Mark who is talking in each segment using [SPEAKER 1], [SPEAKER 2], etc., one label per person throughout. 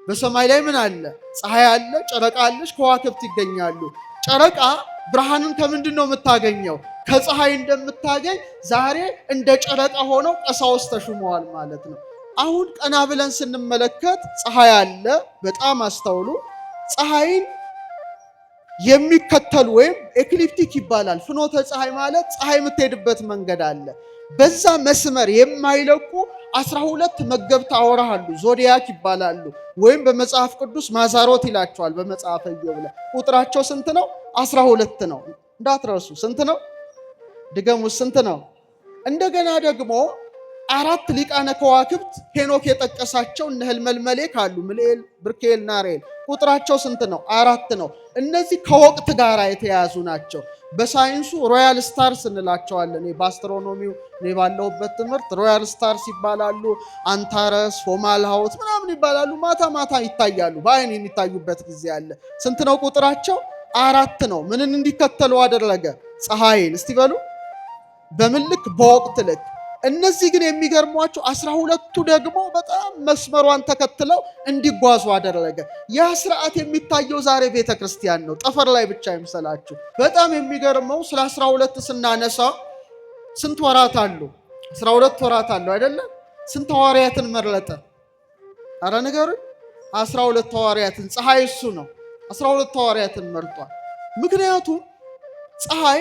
[SPEAKER 1] በሰማይ ላይ ምን አለ? ፀሐይ አለ፣ ጨረቃ አለች፣ ከዋክብት ይገኛሉ። ጨረቃ ብርሃንን ከምንድን ነው የምታገኘው? ከፀሐይ እንደምታገኝ ዛሬ እንደ ጨረቃ ሆነው ቀሳውስት ተሹመዋል ማለት ነው። አሁን ቀና ብለን ስንመለከት ፀሐይ አለ። በጣም አስተውሉ። ፀሐይን የሚከተሉ ወይም ኤክሊፕቲክ ይባላል። ፍኖተ ፀሐይ ማለት ፀሐይ የምትሄድበት መንገድ አለ። በዛ መስመር የማይለቁ 12 መገብት አውራ አሉ። ዞዲያክ ይባላሉ። ወይም በመጽሐፍ ቅዱስ ማዛሮት ይላቸዋል። በመጽሐፈ ኢዮብ ላይ ቁጥራቸው ስንት ነው? 12 ነው። እንዳትረሱ። ስንት ነው? ድገሙ። ስንት ነው? እንደገና ደግሞ 4 ሊቃነ ከዋክብት ሄኖክ የጠቀሳቸው እነ ህልመልመሌክ አሉ። ምልኤል፣ ብርኬል፣ ናሬል ቁጥራቸው ስንት ነው? 4 ነው። እነዚህ ከወቅት ጋር የተያዙ ናቸው። በሳይንሱ ሮያል ስታርስ እንላቸዋለን። በአስትሮኖሚው ባለሁበት ትምህርት ሮያል ስታርስ ይባላሉ። አንታረስ፣ ፎማልሃውት ምናምን ይባላሉ። ማታ ማታ ይታያሉ። በአይን የሚታዩበት ጊዜ አለ። ስንት ነው ቁጥራቸው? 4 ነው። ምንን እንዲከተሉ አደረገ? ፀሐይን። እስቲ በሉ በምን ልክ? በወቅት ልክ። እነዚህ ግን የሚገርሟቸው 12ቱ ደግሞ በጣም መስመሯን ተከትለው እንዲጓዙ አደረገ። ያ ስርዓት የሚታየው ዛሬ ቤተ ክርስቲያን ነው። ጠፈር ላይ ብቻ ይምሰላችሁ። በጣም የሚገርመው ስለ 12 ስናነሳ ስንት ወራት አሉ? 12 ወራት አሉ አይደለም? ስንት ሐዋርያትን መረጠ? አረ ንገሩኝ። 12 ሐዋርያትን። ፀሐይ እሱ ነው። 12 ሐዋርያትን መርጧል። ምክንያቱም ፀሐይ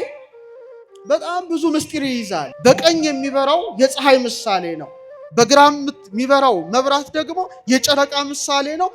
[SPEAKER 1] በጣም ብዙ ምስጢር ይይዛል። በቀኝ የሚበራው የፀሐይ ምሳሌ ነው። በግራ የሚበራው መብራት ደግሞ የጨረቃ ምሳሌ ነው።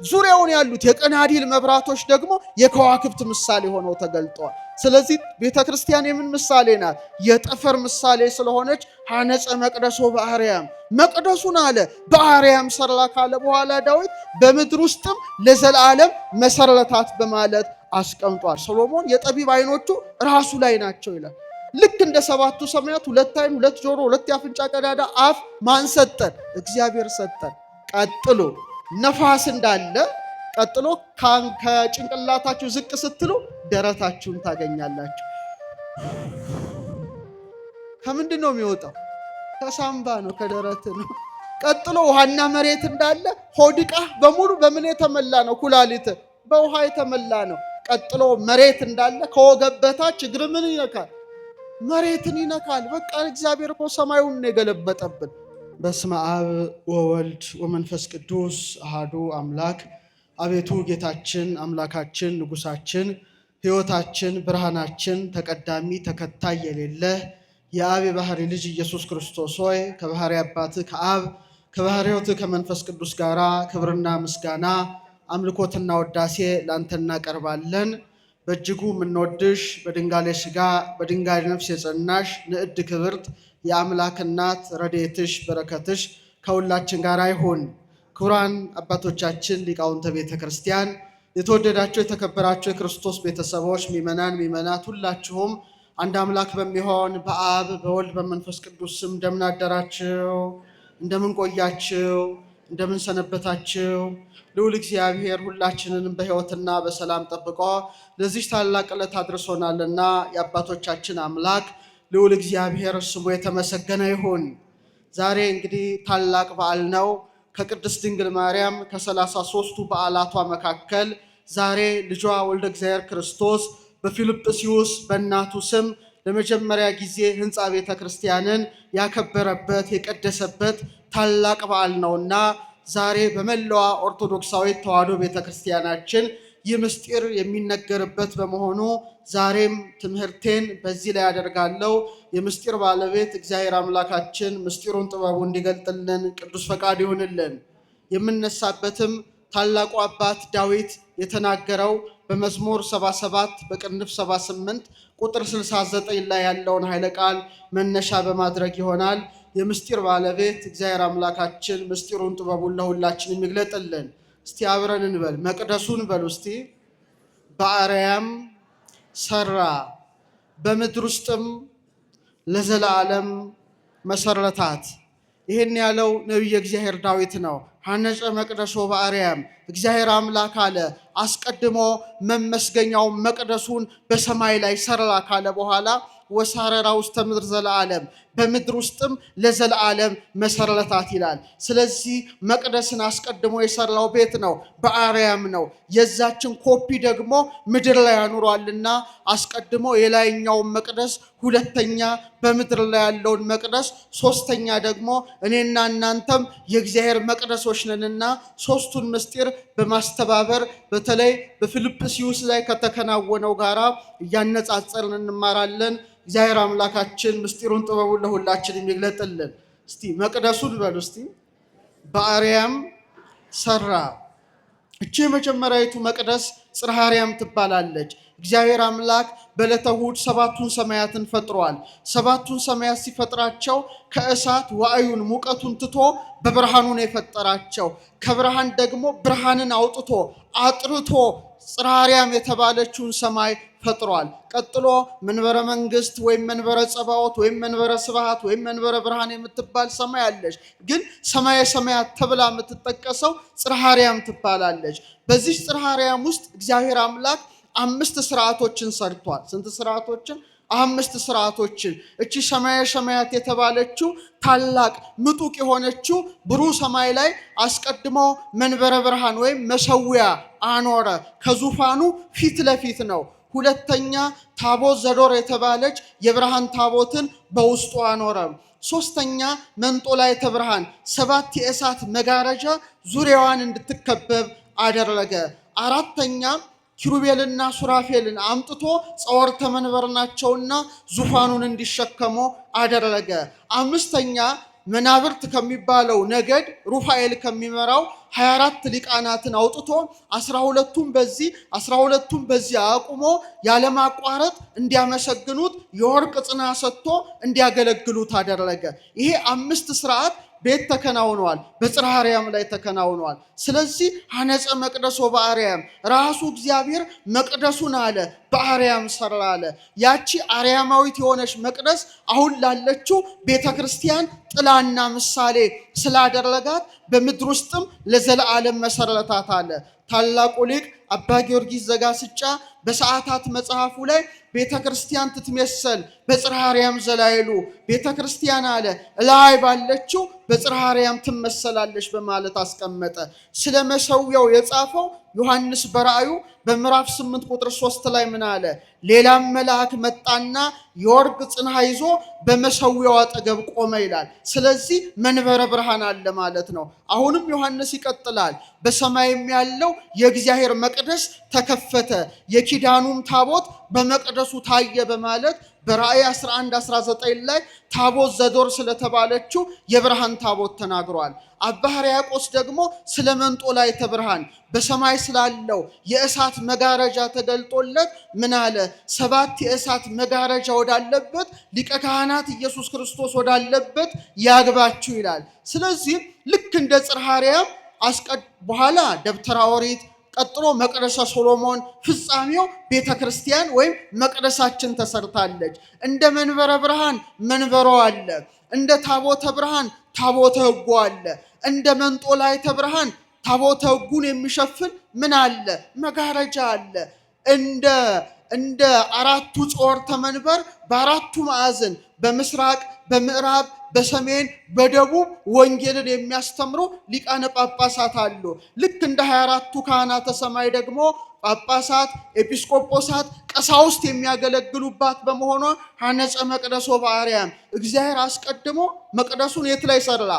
[SPEAKER 1] ዙሪያውን ያሉት የቀናዲል መብራቶች ደግሞ የከዋክብት ምሳሌ ሆነው ተገልጠዋል። ስለዚህ ቤተ ክርስቲያን የምን ምሳሌ ናት? የጠፈር ምሳሌ ስለሆነች ሐነፀ መቅደሶ በአርያም፣ መቅደሱን አለ በአርያም ሰራ ካለ በኋላ ዳዊት በምድር ውስጥም ለዘላለም መሰረታት በማለት አስቀምጧል። ሰሎሞን የጠቢብ አይኖቹ ራሱ ላይ ናቸው ይላል። ልክ እንደ 7ቱ ሰማያት 2 አይን፣ 2 ጆሮ፣ 2 የአፍንጫ ቀዳዳ አፍ ማን ሰጠን? እግዚአብሔር ሰጠን። ቀጥሎ ነፋስ እንዳለ ቀጥሎ ከጭንቅላታችሁ ዝቅ ስትሉ ደረታችሁን ታገኛላችሁ። ከምንድን ነው የሚወጣው? ከሳምባ ነው፣ ከደረት ነው። ቀጥሎ ውሃና መሬት እንዳለ ሆድቃ በሙሉ በምን የተመላ ነው? ኩላሊት በውሃ የተመላ ነው። ቀጥሎ መሬት እንዳለ ከወገብ በታች እግር ምን ይነካል? መሬትን ይነካል። በቃ እግዚአብሔር እኮ ሰማዩን የገለበጠብን። በስመ አብ ወወልድ ወመንፈስ ቅዱስ አሃዱ አምላክ። አቤቱ ጌታችን አምላካችን ንጉሳችን ሕይወታችን ብርሃናችን ተቀዳሚ ተከታይ የሌለ የአብ የባህሪ ልጅ ኢየሱስ ክርስቶስ ሆይ ከባህሪ አባትህ ከአብ ከባህሪ ሕይወትህ ከመንፈስ ቅዱስ ጋራ ክብርና ምስጋና አምልኮትና ወዳሴ ላንተ እናቀርባለን። በእጅጉ የምንወድሽ በድንጋሌ ሥጋ በድንጋሌ ነፍስ የጸናሽ ንዕድ ክብርት የአምላክ እናት ረድኤትሽ በረከትሽ ከሁላችን ጋር ይሁን። ክቡራን አባቶቻችን ሊቃውንተ ቤተ ክርስቲያን፣ የተወደዳቸው የተከበራቸው የክርስቶስ ቤተሰቦች ምእመናት ሁላችሁም አንድ አምላክ በሚሆን በአብ በወልድ በመንፈስ ቅዱስ ስም እንደምን አደራችሁ? እንደምን ቆያችሁ? እንደምን ሰነበታችሁ? ልዑል እግዚአብሔር ሁላችንንም በሕይወትና በሰላም ጠብቆ ለዚህ ታላቅ ዕለት አድርሶናልና የአባቶቻችን አምላክ ልዑል እግዚአብሔር ስሙ የተመሰገነ ይሁን። ዛሬ እንግዲህ ታላቅ በዓል ነው። ከቅድስት ድንግል ማርያም ከ33ቱ በዓላቷ መካከል ዛሬ ልጇ ወልደ እግዚአብሔር ክርስቶስ በፊልጵስዩስ በእናቱ ስም ለመጀመሪያ ጊዜ ሕንፃ ቤተ ክርስቲያንን ያከበረበት የቀደሰበት ታላቅ በዓል ነውና ዛሬ በመላዋ ኦርቶዶክሳዊት ተዋሕዶ ቤተ ክርስቲያናችን ይህ ምስጢር የሚነገርበት በመሆኑ ዛሬም ትምህርቴን በዚህ ላይ ያደርጋለሁ። የምስጢር ባለቤት እግዚአብሔር አምላካችን ምስጢሩን ጥበቡ እንዲገልጥልን ቅዱስ ፈቃድ ይሁንልን። የምነሳበትም ታላቁ አባት ዳዊት የተናገረው በመዝሙር 77 በቅንፍ 78 ቁጥር 69 ላይ ያለውን ኃይለ ቃል መነሻ በማድረግ ይሆናል። የምስጢር ባለቤት እግዚአብሔር አምላካችን ምስጢሩን ጥበቡን ለሁላችን የሚግለጥልን። እስቲ አብረን እንበል። መቅደሱን በሉ እስቲ። በአርያም ሰራ በምድር ውስጥም ለዘላለም መሰረታት። ይህን ያለው ነቢየ እግዚአብሔር ዳዊት ነው። ሐነፀ መቅደሶ በአርያም እግዚአብሔር አምላክ አለ አስቀድሞ መመስገኛው መቅደሱን በሰማይ ላይ ሰራ ካለ በኋላ ወሳረራ ውስተ ምድር ዘለዓለም በምድር ውስጥም ለዘለዓለም መሰረታት ይላል። ስለዚህ መቅደስን አስቀድሞ የሰራው ቤት ነው፣ በአርያም ነው። የዛችን ኮፒ ደግሞ ምድር ላይ አኑሯልና አስቀድሞ የላይኛውን መቅደስ፣ ሁለተኛ በምድር ላይ ያለውን መቅደስ፣ ሶስተኛ ደግሞ እኔና እናንተም የእግዚአብሔር መቅደሶች ነንና ሶስቱን ምስጢር በማስተባበር በተለይ በፊልጵስዩስ ላይ ከተከናወነው ጋራ እያነጻጸርን እንማራለን። እግዚአብሔር አምላካችን ምስጢሩን ጥበቡን ለሁላችንም ይግለጥልን። እስቲ መቅደሱን በሉ እስቲ። በአርያም ሰራ። እቺ የመጀመሪያዊቱ መቅደስ ጽርሐ አርያም ትባላለች። እግዚአብሔር አምላክ በዕለተ እሑድ ሰባቱን ሰማያትን ፈጥሯል። ሰባቱን ሰማያት ሲፈጥራቸው ከእሳት ዋዕዩን ሙቀቱን ትቶ በብርሃኑ ነው የፈጠራቸው። ከብርሃን ደግሞ ብርሃንን አውጥቶ አጥርቶ ጽርሐ አርያም የተባለችውን ሰማይ ፈጥሯል። ቀጥሎ መንበረ መንግስት ወይም መንበረ ጸባዖት ወይም መንበረ ስብሐት ወይም መንበረ ብርሃን የምትባል ሰማይ አለች። ግን ሰማየ ሰማያት ተብላ የምትጠቀሰው ጽርሐ አርያም ትባላለች። በዚህ ጽርሐ አርያም ውስጥ እግዚአብሔር አምላክ 5 ስርዓቶችን ሰርቷል። ስንት ስርዓቶችን? 5 ስርዓቶችን። እቺ ሰማየ ሰማያት የተባለችው ታላቅ ምጡቅ የሆነችው ብሩህ ሰማይ ላይ አስቀድሞ መንበረ ብርሃን ወይም መሰዊያ አኖረ። ከዙፋኑ ፊት ለፊት ነው። ሁለተኛ ታቦት ዘዶር የተባለች የብርሃን ታቦትን በውስጡ አኖረ። ሶስተኛ መንጦላዕተ ብርሃን 7 የእሳት መጋረጃ ዙሪያዋን እንድትከበብ አደረገ። አራተኛ ኪሩቤልና ሱራፌልን አምጥቶ ጸወርተ መንበር ናቸውና ዙፋኑን እንዲሸከሙ አደረገ። አምስተኛ መናብርት ከሚባለው ነገድ ሩፋኤል ከሚመራው 24 ሊቃናትን አውጥቶ 12ቱም በዚህ 12ቱም በዚህ አቁሞ ያለማቋረጥ እንዲያመሰግኑት የወርቅ ጽና ሰጥቶ እንዲያገለግሉት አደረገ። ይሄ 5 ስርዓት ቤት ተከናውኗል፣ በጽርሐ አርያም ላይ ተከናውኗል። ስለዚህ ሐነጸ መቅደሶ በአርያም ራሱ እግዚአብሔር መቅደሱን አለ በአርያም ሰራ አለ። ያቺ አርያማዊት የሆነች መቅደስ አሁን ላለችው ቤተ ክርስቲያን ጥላና ምሳሌ ስላደረጋት በምድር ውስጥም ለዘለዓለም መሰረታት አለ። ታላቁ ሊቅ አባ ጊዮርጊስ ዘጋስጫ በሰዓታት መጽሐፉ ላይ ቤተ ክርስቲያን ትትመሰል በጽርሐ አርያም ዘላይሉ ቤተ ክርስቲያን አለ ላይ ባለችው በጽርሐ አርያም ትመሰላለች በማለት አስቀመጠ። ስለ መሰዊያው የጻፈው ዮሐንስ በራእዩ በምዕራፍ 8 ቁጥር 3 ላይ ምን አለ? ሌላም መልአክ መጣና የወርቅ ጽንሐ ይዞ በመሰዊያው አጠገብ ቆመ ይላል። ስለዚህ መንበረ ብርሃን አለ ማለት ነው። አሁንም ዮሐንስ ይቀጥላል። በሰማይም ያለው የእግዚአብሔር መቅደስ ተከፈተ፣ የኪዳኑም ታቦት በመቅደሱ ታየ በማለት በራእይ 11:19 ላይ ታቦት ዘዶር ስለተባለችው የብርሃን ታቦት ተናግሯል። አባ ሕርያቆስ ደግሞ ስለ መንጦላዕተ ብርሃን በሰማይ ስላለው የእሳት መጋረጃ ተገልጦለት ምን አለ? 7 የእሳት መጋረጃ ወዳለበት ሊቀ ካህናት ኢየሱስ ክርስቶስ ወዳለበት ያግባችሁ ይላል። ስለዚህ ልክ እንደ ጽርሐ አርያም በኋላ ደብተራ ኦሪት፣ ቀጥሎ መቅደሰ ሶሎሞን፣ ፍጻሜው ቤተ ክርስቲያን ወይም መቅደሳችን ተሰርታለች። እንደ መንበረ ብርሃን መንበሮ አለ። እንደ ታቦተ ብርሃን ታቦተ ሕጉ አለ። እንደ መንጦላዕተ ብርሃን ታቦተ ሕጉን የሚሸፍን ምን አለ? መጋረጃ አለ። እንደ 4ቱ ጾርተ መንበር በ4ቱ ማዕዘን በምስራቅ፣ በምዕራብ፣ በሰሜን፣ በደቡብ ወንጌልን የሚያስተምሩ ሊቃነ ጳጳሳት አሉ። ልክ እንደ 24ቱ ካህናተ ሰማይ ደግሞ ጳጳሳት፣ ኤጲስቆጶሳት፣ ቀሳውስት የሚያገለግሉባት በመሆኗ ሐነጸ መቅደሶ በአርያም እግዚአብሔር አስቀድሞ መቅደሱን የት ላይ ሰራ?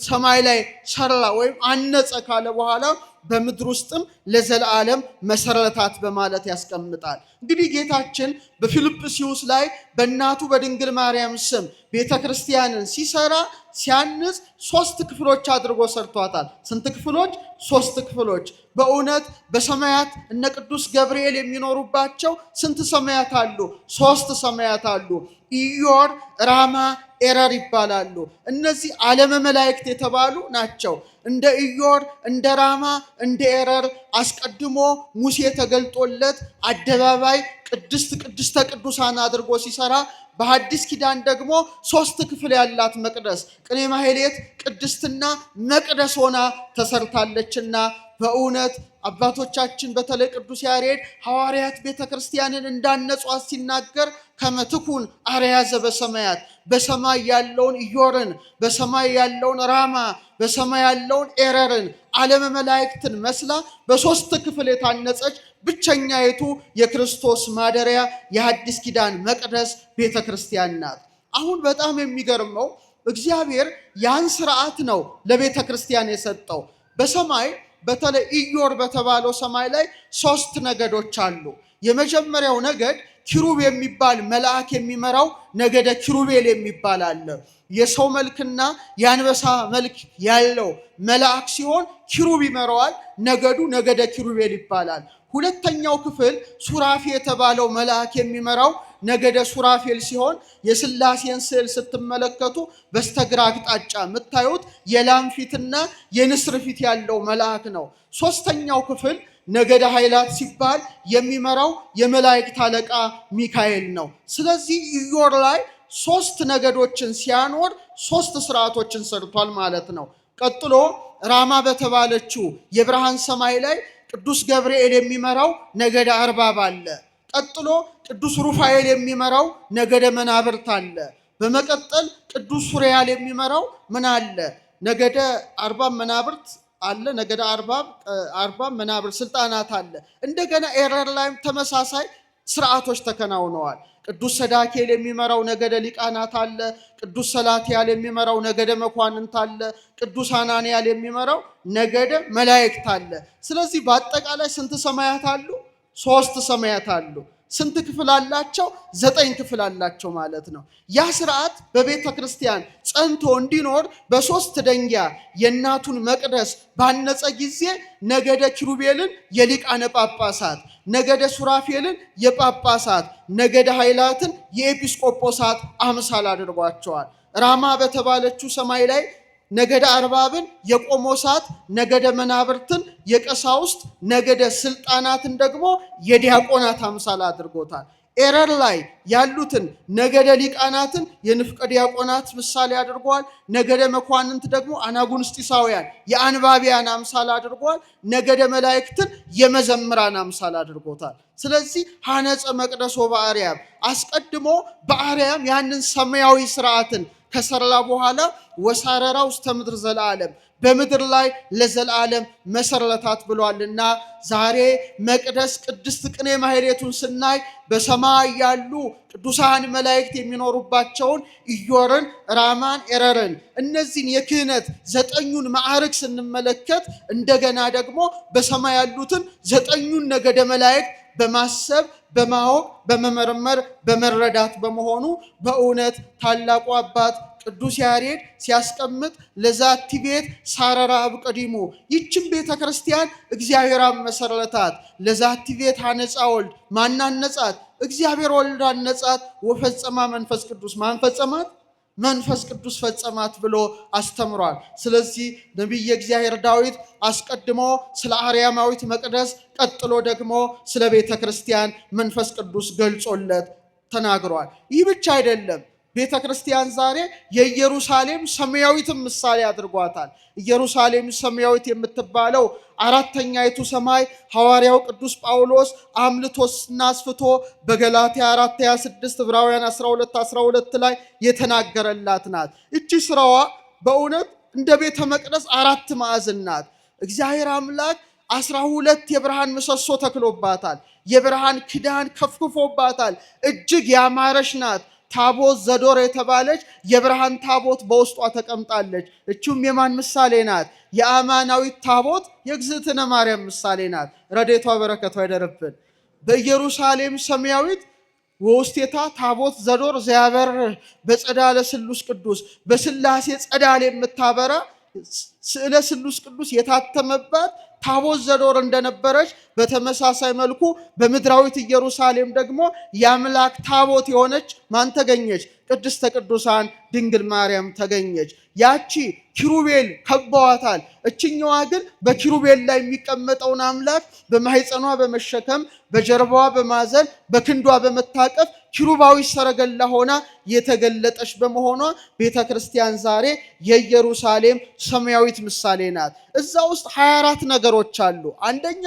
[SPEAKER 1] ሰማይ ላይ ሰራ ወይም አነጸ ካለ በኋላ በምድር ውስጥም ለዘለዓለም መሰረታት በማለት ያስቀምጣል። እንግዲህ ጌታችን በፊልጵስዩስ ላይ በእናቱ በድንግል ማርያም ስም ቤተ ክርስቲያንን ሲሰራ ሲያንጽ 3 ክፍሎች አድርጎ ሰርቷታል። ስንት ክፍሎች? 3 ክፍሎች። በእውነት በሰማያት እነ ቅዱስ ገብርኤል የሚኖሩባቸው ስንት ሰማያት አሉ? 3 ሰማያት አሉ። ኢዮር፣ ራማ፣ ኤረር ይባላሉ። እነዚህ ዓለመ መላእክት የተባሉ ናቸው። እንደ ኢዮር፣ እንደ ራማ፣ እንደ ኤረር አስቀድሞ ሙሴ ተገልጦለት አደባባይ ቅድስት ቅድስተ ቅዱሳን አድርጎ ሲሰራ በሐዲስ ኪዳን ደግሞ 3 ክፍል ያላት መቅደስ ቅኔ ማህሌት ቅድስትና መቅደስ ሆና ተሰርታለችና በእውነት አባቶቻችን በተለይ ቅዱስ ያሬድ ሐዋርያት ቤተክርስቲያንን እንዳነጿት ሲናገር ከመትኩን አርያ ዘበሰማያት በሰማይ ያለውን ኢዮርን በሰማይ ያለውን ራማ በሰማይ ያለውን ኤረርን ዓለመ መላእክትን መስላ በሶስት ክፍል የታነጸች ብቸኛይቱ የክርስቶስ ማደሪያ የሐዲስ ኪዳን መቅደስ ቤተክርስቲያን ናት። አሁን በጣም የሚገርመው እግዚአብሔር ያን ስርዓት ነው ለቤተክርስቲያን የሰጠው። በሰማይ በተለይ ኢዮር በተባለው ሰማይ ላይ 3 ነገዶች አሉ። የመጀመሪያው ነገድ ኪሩብ የሚባል መልአክ የሚመራው ነገደ ኪሩቤል የሚባል አለ። የሰው መልክና የአንበሳ መልክ ያለው መልአክ ሲሆን ኪሩብ ይመራዋል። ነገዱ ነገደ ኪሩቤል ይባላል። ሁለተኛው ክፍል ሱራፊ የተባለው መልአክ የሚመራው ነገደ ሱራፌል ሲሆን የሥላሴን ስዕል ስትመለከቱ በስተግራ አቅጣጫ የምታዩት የላም ፊትና የንስር ፊት ያለው መልአክ ነው። ሶስተኛው ክፍል ነገደ ኃይላት ሲባል የሚመራው የመላእክት አለቃ ሚካኤል ነው። ስለዚህ ኢዮር ላይ 3 ነገዶችን ሲያኖር 3 ስርዓቶችን ሰርቷል ማለት ነው። ቀጥሎ ራማ በተባለችው የብርሃን ሰማይ ላይ ቅዱስ ገብርኤል የሚመራው ነገደ አርባብ አለ። ቀጥሎ ቅዱስ ሩፋኤል የሚመራው ነገደ መናብርት አለ። በመቀጠል ቅዱስ ሱሪያል የሚመራው ምን አለ? ነገደ አርባብ መናብርት አለ። ነገደ አርባብ መናብርት ስልጣናት አለ። እንደገና ኤረር ላይም ተመሳሳይ ስርዓቶች ተከናውነዋል። ቅዱስ ሰዳኬል የሚመራው ነገደ ሊቃናት አለ። ቅዱስ ሰላትያል የሚመራው ነገደ መኳንንት አለ። ቅዱስ አናንያል የሚመራው ነገደ መላእክት አለ። ስለዚህ በአጠቃላይ ስንት ሰማያት አሉ? 3 ሰማያት አሉ። ስንት ክፍል አላቸው? 9 ክፍል አላቸው ማለት ነው። ያ ስርዓት በቤተ ክርስቲያን ጸንቶ እንዲኖር በ3 ደንጊያ የእናቱን መቅደስ ባነጸ ጊዜ ነገደ ኪሩቤልን የሊቃነ ጳጳሳት፣ ነገደ ሱራፌልን የጳጳሳት፣ ነገደ ኃይላትን የኤጲስቆጶሳት አምሳል አድርጓቸዋል። ራማ በተባለችው ሰማይ ላይ ነገደ አርባብን የቆሞሳት፣ ነገደ መናብርትን የቀሳውስት፣ ነገደ ስልጣናትን ደግሞ የዲያቆናት አምሳል አድርጎታል። ኤረር ላይ ያሉትን ነገደ ሊቃናትን የንፍቀ ዲያቆናት ምሳሌ አድርጓል። ነገደ መኳንንት ደግሞ አናጉንስጢሳውያን የአንባቢያን አምሳል አድርጓል። ነገደ መላእክትን የመዘምራን አምሳል አድርጎታል። ስለዚህ ሐነጸ መቅደሶ በአርያም አስቀድሞ በአርያም ያንን ሰማያዊ ስርዓትን ከሰራ በኋላ ወሳረራ ውስተ ምድር ዘለዓለም በምድር ላይ ለዘላለም መሰረታት ብሏልና ዛሬ መቅደስ ቅድስት ቅኔ ማህሌቱን ስናይ በሰማይ ያሉ ቅዱሳን መላእክት የሚኖሩባቸውን ኢዮርን፣ ራማን፣ ኤረርን እነዚህን የክህነት 9ኙን ማዕረግ ስንመለከት እንደገና ደግሞ በሰማይ ያሉትን 9ኙን ነገደ መላእክት በማሰብ በማወቅ በመመርመር በመረዳት በመሆኑ በእውነት ታላቁ አባት ቅዱስ ያሬድ ሲያስቀምጥ ለዛቲ ቤት ሳረራ አብቀዲሙ ይችን ቤተ ክርስቲያን እግዚአብሔር መሰረታት። ለዛቲ ቤት ሐነጻ ወልድ ማናነጻት? እግዚአብሔር ወልድ አነጻት። ወፈጸማ መንፈስ ቅዱስ ማን ፈጸማት? መንፈስ ቅዱስ ፈጸማት ብሎ አስተምሯል። ስለዚህ ነቢየ እግዚአብሔር ዳዊት አስቀድሞ ስለ አርያማዊት መቅደስ ቀጥሎ ደግሞ ስለ ቤተ ክርስቲያን መንፈስ ቅዱስ ገልጾለት ተናግሯል። ይህ ብቻ አይደለም። ቤተ ክርስቲያን ዛሬ የኢየሩሳሌም ሰማያዊትን ምሳሌ አድርጓታል። ኢየሩሳሌም ሰማያዊት የምትባለው 4ኛይቱ ሰማይ ሐዋርያው ቅዱስ ጳውሎስ አምልቶና አስፍቶ በገላትያ 4:26 ዕብራውያን 12:12 ላይ የተናገረላት ናት። እቺ ስራዋ በእውነት እንደ ቤተ መቅደስ 4 ማዕዘን ናት። እግዚአብሔር አምላክ 12 የብርሃን ምሰሶ ተክሎባታል። የብርሃን ክዳን ከፍክፎባታል። እጅግ ያማረች ናት። ታቦት ዘዶር የተባለች የብርሃን ታቦት በውስጧ ተቀምጣለች። እቹም የማን ምሳሌ ናት? የአማናዊት ታቦት የእግዝእትነ ማርያም ምሳሌ ናት። ረድኤቷ በረከቷ ይደርብን። በኢየሩሳሌም ሰማያዊት ወውስቴታ ታቦት ዘዶር ዘያበር በጸዳለ ስሉስ ቅዱስ በስላሴ ጸዳል የምታበራ ስዕለ ስሉስ ቅዱስ የታተመባት ታቦት ዘዶር እንደነበረች በተመሳሳይ መልኩ በምድራዊት ኢየሩሳሌም ደግሞ የአምላክ ታቦት የሆነች ማን ተገኘች? ቅድስተ ቅዱሳን ድንግል ማርያም ተገኘች። ያቺ ኪሩቤል ከበዋታል። እችኛዋ ግን በኪሩቤል ላይ የሚቀመጠውን አምላክ በማህፀኗ በመሸከም በጀርባዋ በማዘል በክንዷ በመታቀፍ ኪሩባዊ ሰረገላ ሆና የተገለጠች በመሆኗ ቤተ ክርስቲያን ዛሬ የኢየሩሳሌም ሰማያዊት ምሳሌ ናት። እዛ ውስጥ 24 ነገሮች አሉ። አንደኛ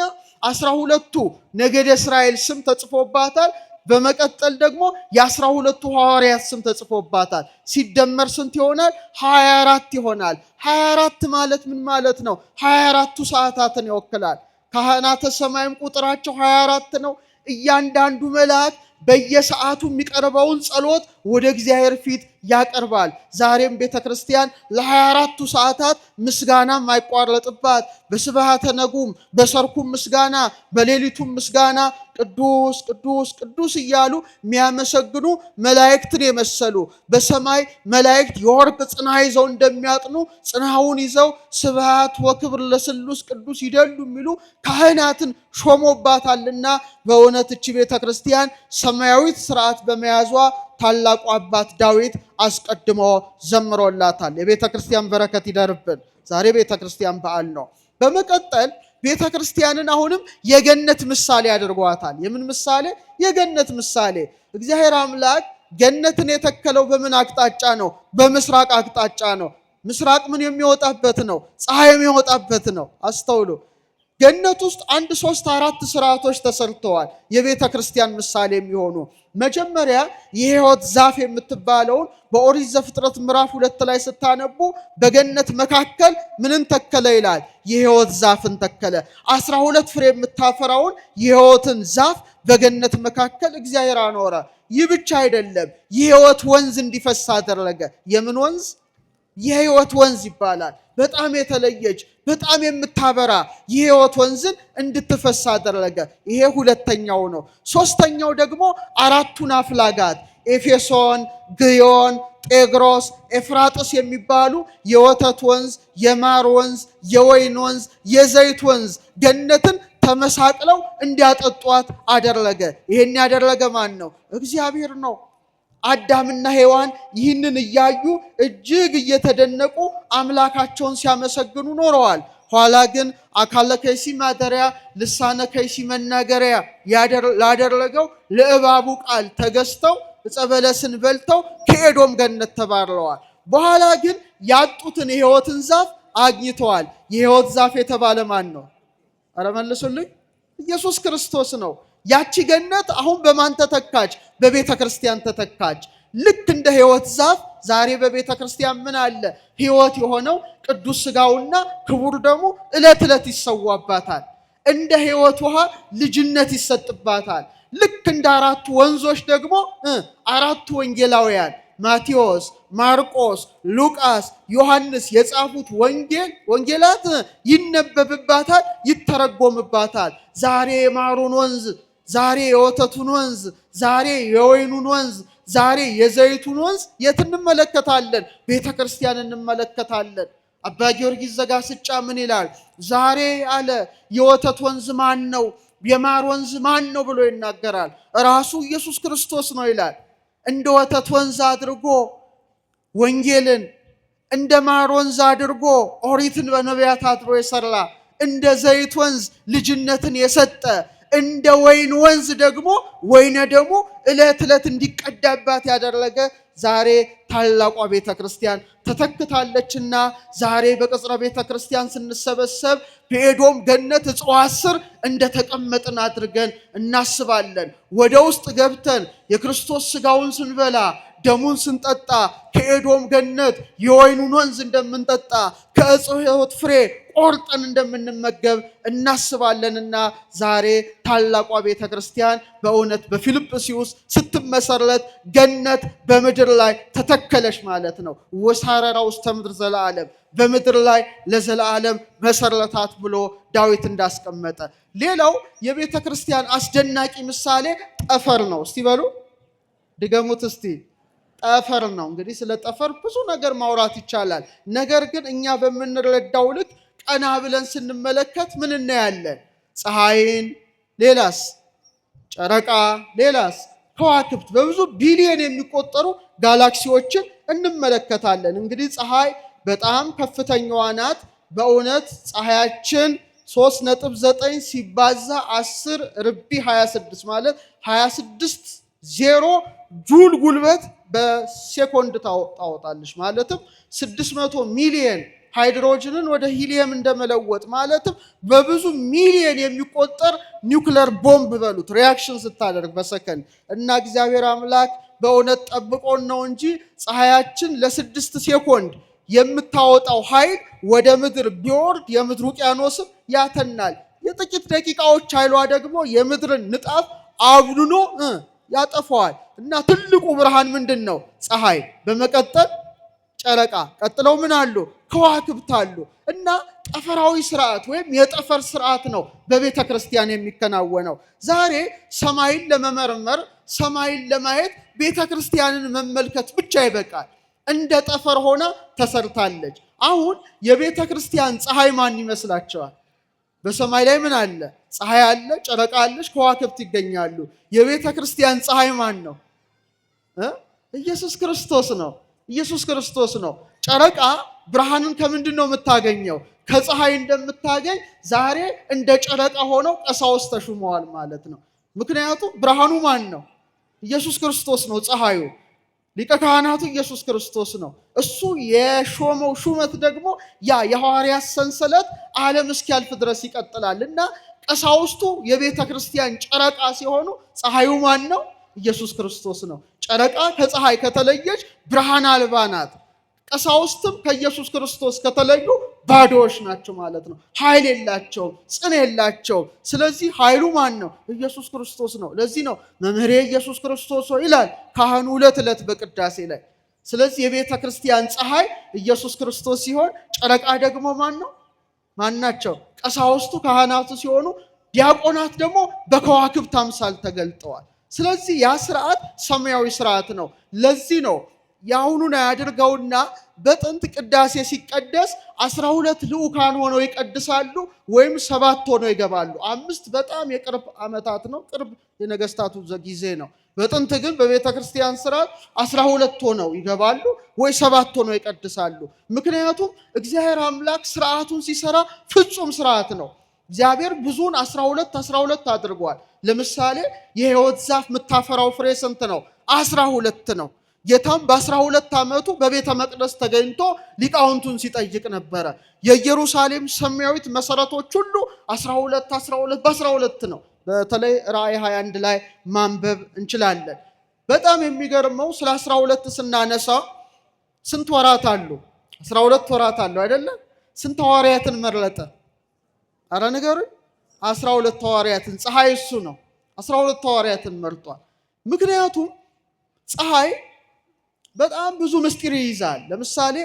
[SPEAKER 1] 12ቱ ነገደ እስራኤል ስም ተጽፎባታል። በመቀጠል ደግሞ የ12ቱ ሐዋርያት ስም ተጽፎባታል። ሲደመር ስንት ይሆናል? 24 ይሆናል። 24 ማለት ምን ማለት ነው? 24ቱ ሰዓታትን ይወክላል። ካህናተ ሰማይም ቁጥራቸው 24 ነው። እያንዳንዱ መልአክ በየሰዓቱ የሚቀርበውን ጸሎት ወደ እግዚአብሔር ፊት ያቀርባል። ዛሬም ቤተ ክርስቲያን ለ24ቱ ሰዓታት ምስጋና ማይቋረጥባት በስብሐተ ነጉም በሰርኩም ምስጋና በሌሊቱም ምስጋና ቅዱስ ቅዱስ ቅዱስ እያሉ የሚያመሰግኑ መላእክትን የመሰሉ በሰማይ መላእክት የወርቅ ጽና ይዘው እንደሚያጥኑ ጽናውን ይዘው ስብሐት ወክብር ለስሉስ ቅዱስ ይደሉ የሚሉ ካህናትን ሾሞባታልና በእውነት እቺ ቤተ ክርስቲያን ሰማያዊት ስርዓት በመያዟ ታላቁ አባት ዳዊት አስቀድሞ ዘምሮላታል። የቤተ ክርስቲያን በረከት ይደርብን። ዛሬ ቤተ ክርስቲያን በዓል ነው። በመቀጠል ቤተ ክርስቲያንን አሁንም የገነት ምሳሌ አድርጓታል። የምን ምሳሌ? የገነት ምሳሌ። እግዚአብሔር አምላክ ገነትን የተከለው በምን አቅጣጫ ነው? በምስራቅ አቅጣጫ ነው። ምስራቅ ምን የሚወጣበት ነው? ፀሐይ የሚወጣበት ነው። አስተውሉ። ገነት ውስጥ 1 3 4 ስርዓቶች ተሰርተዋል። የቤተ ክርስቲያን ምሳሌ የሚሆኑ መጀመሪያ የሕይወት ዛፍ የምትባለውን በኦሪት ዘፍጥረት ምዕራፍ 2 ላይ ስታነቡ በገነት መካከል ምንን ተከለ ይላል? የሕይወት ዛፍን ተከለ። 12 ፍሬ የምታፈራውን የሕይወትን ዛፍ በገነት መካከል እግዚአብሔር አኖረ። ይህ ብቻ አይደለም፣ የሕይወት ወንዝ እንዲፈስ አደረገ። የምን ወንዝ? የሕይወት ወንዝ ይባላል። በጣም የተለየች በጣም የምታበራ የሕይወት ወንዝን እንድትፈስ አደረገ። ይሄ ሁለተኛው ነው። ሶስተኛው ደግሞ 4ቱን አፍላጋት ኤፌሶን፣ ግዮን፣ ጤግሮስ፣ ኤፍራጥስ የሚባሉ የወተት ወንዝ፣ የማር ወንዝ፣ የወይን ወንዝ፣ የዘይት ወንዝ ገነትን ተመሳቅለው እንዲያጠጧት አደረገ። ይሄን ያደረገ ማን ነው? እግዚአብሔር ነው። አዳምና ሔዋን ይህንን እያዩ እጅግ እየተደነቁ አምላካቸውን ሲያመሰግኑ ኖረዋል። ኋላ ግን አካለ ከይሲ ማደሪያ ልሳነ ከይሲ መናገሪያ ላደረገው ለእባቡ ቃል ተገዝተው ዕፀ በለስን በልተው ከኤዶም ገነት ተባረዋል። በኋላ ግን ያጡትን የሕይወትን ዛፍ አግኝተዋል። የሕይወት ዛፍ የተባለ ማን ነው? ኧረ መልሱልኝ። ኢየሱስ ክርስቶስ ነው። ያቺ ገነት አሁን በማን ተተካች? በቤተ ክርስቲያን ተተካች። ልክ እንደ ሕይወት ዛፍ ዛሬ በቤተ ክርስቲያን ምን አለ? ሕይወት የሆነው ቅዱስ ሥጋውና ክቡር ደሙ ዕለት ዕለት ይሰዋባታል። እንደ ሕይወት ውሃ ልጅነት ይሰጥባታል። ልክ እንደ 4ቱ ወንዞች ደግሞ 4ቱ ወንጌላውያን ማቴዎስ፣ ማርቆስ፣ ሉቃስ፣ ዮሐንስ የጻፉት ወንጌላት ይነበብባታል፣ ይተረጎምባታል። ዛሬ የማሩን ወንዝ፣ ዛሬ የወተቱን ወንዝ፣ ዛሬ የወይኑን ወንዝ፣ ዛሬ የዘይቱን ወንዝ የት እንመለከታለን? ቤተ ክርስቲያን እንመለከታለን። አባ ጊዮርጊስ ዘጋስጫ ምን ይላል? ዛሬ አለ የወተት ወንዝ ማን ነው? የማር ወንዝ ማን ነው ብሎ ይናገራል። ራሱ ኢየሱስ ክርስቶስ ነው ይላል። እንደ ወተት ወንዝ አድርጎ ወንጌልን፣ እንደ ማር ወንዝ አድርጎ ኦሪትን በነቢያት አድሮ የሰራ፣ እንደ ዘይት ወንዝ ልጅነትን የሰጠ፣ እንደ ወይን ወንዝ ደግሞ ወይነ ደግሞ ዕለት ዕለት እንዲቀዳባት ያደረገ ዛሬ ታላቋ ቤተ ክርስቲያን ተተክታለችና ዛሬ በቅጽረ ቤተ ክርስቲያን ስንሰበሰብ በኤዶም ገነት እጽዋት ስር እንደተቀመጥን አድርገን እናስባለን። ወደ ውስጥ ገብተን የክርስቶስ ሥጋውን ስንበላ ደሙን ስንጠጣ ከኤዶም ገነት የወይኑን ወንዝ እንደምንጠጣ ከዕፀ ሕይወት ፍሬ ቆርጠን እንደምንመገብ እናስባለንና ዛሬ ታላቋ ቤተ ክርስቲያን በእውነት በፊልጵስዩስ ስትመሰረት ገነት በምድር ላይ ተተከለች ማለት ነው። ወሳረራ ውስተ ምድር ዘለዓለም፣ በምድር ላይ ለዘላለም መሰረታት ብሎ ዳዊት እንዳስቀመጠ። ሌላው የቤተ ክርስቲያን አስደናቂ ምሳሌ ጠፈር ነው። እስቲ በሉ ድገሙት እስቲ። ጠፈር ነው። እንግዲህ ስለ ጠፈር ብዙ ነገር ማውራት ይቻላል። ነገር ግን እኛ በምንረዳው ልክ ቀና ብለን ስንመለከት ምን እናያለን? ፀሐይን፣ ሌላስ ጨረቃ፣ ሌላስ ከዋክብት በብዙ ቢሊየን የሚቆጠሩ ጋላክሲዎችን እንመለከታለን። እንግዲህ ፀሐይ በጣም ከፍተኛዋ ናት። በእውነት ፀሐያችን 3.9 ሲባዛ 10 ርቢ 26 ማለት 26 ዜሮ ጁል ጉልበት በሴኮንድ ታወጣለች። ማለትም 600 ሚሊየን ሃይድሮጅንን ወደ ሂሊየም እንደመለወጥ ማለትም በብዙ ሚሊየን የሚቆጠር ኒውክለር ቦምብ በሉት ሪያክሽን ስታደርግ በሰከንድ እና እግዚአብሔር አምላክ በእውነት ጠብቆን ነው እንጂ ፀሐያችን ለ6 ሴኮንድ የምታወጣው ኃይል ወደ ምድር ቢወርድ የምድር ውቅያኖስም ያተናል። የጥቂት ደቂቃዎች ኃይሏ ደግሞ የምድርን ንጣፍ አብኑኖ ያጠፋዋል። እና ትልቁ ብርሃን ምንድን ነው? ፀሐይ። በመቀጠል ጨረቃ፣ ቀጥለው ምን አሉ? ከዋክብት አሉ። እና ጠፈራዊ ስርዓት ወይም የጠፈር ስርዓት ነው በቤተ ክርስቲያን የሚከናወነው። ዛሬ ሰማይን ለመመርመር ሰማይን ለማየት ቤተ ክርስቲያንን መመልከት ብቻ ይበቃል። እንደ ጠፈር ሆና ተሰርታለች። አሁን የቤተ ክርስቲያን ፀሐይ ማን ይመስላቸዋል? በሰማይ ላይ ምን አለ? ፀሐይ አለ፣ ጨረቃ አለች፣ ከዋክብት ይገኛሉ። የቤተ ክርስቲያን ፀሐይ ማን ነው? ኢየሱስ ክርስቶስ ነው። ኢየሱስ ክርስቶስ ነው። ጨረቃ ብርሃንን ከምንድን ነው የምታገኘው? ከፀሐይ እንደምታገኝ ዛሬ እንደ ጨረቃ ሆነው ቀሳውስት ተሹመዋል ማለት ነው። ምክንያቱም ብርሃኑ ማን ነው? ኢየሱስ ክርስቶስ ነው ፀሐዩ። ሊቀ ካህናቱ ኢየሱስ ክርስቶስ ነው። እሱ የሾመው ሹመት ደግሞ ያ የሐዋርያት ሰንሰለት ዓለም እስኪያልፍ ድረስ ይቀጥላል እና ቀሳውስቱ የቤተ ክርስቲያን ጨረቃ ሲሆኑ ፀሐዩ ማን ነው? ኢየሱስ ክርስቶስ ነው። ጨረቃ ከፀሐይ ከተለየች ብርሃን አልባ ናት። ቀሳውስትም ከኢየሱስ ክርስቶስ ከተለዩ ባዶዎች ናቸው ማለት ነው። ኃይል የላቸውም፣ ጽን የላቸውም። ስለዚህ ኃይሉ ማን ነው? ኢየሱስ ክርስቶስ ነው። ለዚህ ነው መምህሬ ኢየሱስ ክርስቶስ ይላል ካህኑ ዕለት ዕለት በቅዳሴ ላይ። ስለዚህ የቤተ ክርስቲያን ፀሐይ ኢየሱስ ክርስቶስ ሲሆን ጨረቃ ደግሞ ማን ነው? ማን ናቸው? ቀሳውስቱ ካህናቱ ሲሆኑ ዲያቆናት ደግሞ በከዋክብት አምሳል ተገልጠዋል። ስለዚህ ያ ስርዓት ሰማያዊ ስርዓት ነው። ለዚህ ነው የአሁኑን አያድርገውና በጥንት ቅዳሴ ሲቀደስ 12 ልዑካን ሆነው ይቀድሳሉ ወይም 7 ሆነው ይገባሉ። 5 በጣም የቅርብ ዓመታት ነው፣ ቅርብ የነገስታቱ ጊዜ ነው። በጥንት ግን በቤተ ክርስቲያን ስርዓት 12 ሆነው ይገባሉ ወይ 7 ሆነው ይቀድሳሉ። ምክንያቱም እግዚአብሔር አምላክ ስርዓቱን ሲሰራ ፍጹም ስርዓት ነው። እግዚአብሔር ብዙን 12 አድርጓል። ለምሳሌ የሕይወት ዛፍ የምታፈራው ፍሬ ስንት ነው? 12 ነው። ጌታም በ12 ዓመቱ በቤተ መቅደስ ተገኝቶ ሊቃውንቱን ሲጠይቅ ነበረ። የኢየሩሳሌም ሰማያዊት መሰረቶች ሁሉ 12 ነው። በተለይ ራእይ 21 ላይ ማንበብ እንችላለን። በጣም የሚገርመው ስለ 12 ስናነሳ ስንት ወራት አሉ? 12 ወራት አሉ አይደለ? ስንት ሐዋርያትን መረጠ? አረ ንገሩኝ። 12 ሐዋርያትን። ፀሐይ እሱ ነው። 12 ሐዋርያትን መርጧል። ምክንያቱም ፀሐይ በጣም ብዙ ምስጢር ይይዛል። ለምሳሌ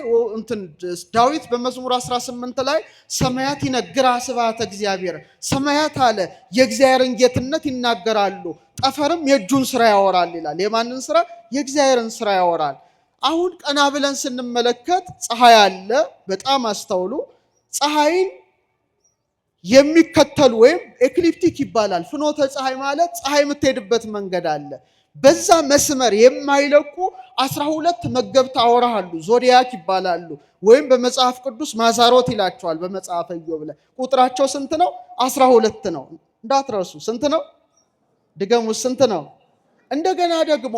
[SPEAKER 1] ዳዊት በመዝሙር 18 ላይ ሰማያት ይነግራ ስብሐተ እግዚአብሔር፣ ሰማያት አለ የእግዚአብሔርን ጌትነት ይናገራሉ፣ ጠፈርም የእጁን ስራ ያወራል ይላል። የማንን ስራ? የእግዚአብሔርን ስራ ያወራል። አሁን ቀና ብለን ስንመለከት ፀሐይ አለ። በጣም አስተውሉ። ፀሐይን የሚከተሉ ወይም ኤክሊፕቲክ ይባላል። ፍኖተ ፀሐይ ማለት ፀሐይ የምትሄድበት መንገድ አለ። በዛ መስመር የማይለቁ 12 መገብት አውራ አሉ። ዞዲያክ ይባላሉ። ወይም በመጽሐፍ ቅዱስ ማዛሮት ይላቸዋል። በመጽሐፈ ኢዮብ ላይ ቁጥራቸው ስንት ነው? 12 ነው። እንዳትረሱ። ስንት ነው? ድገሙ። ስንት ነው? እንደገና ደግሞ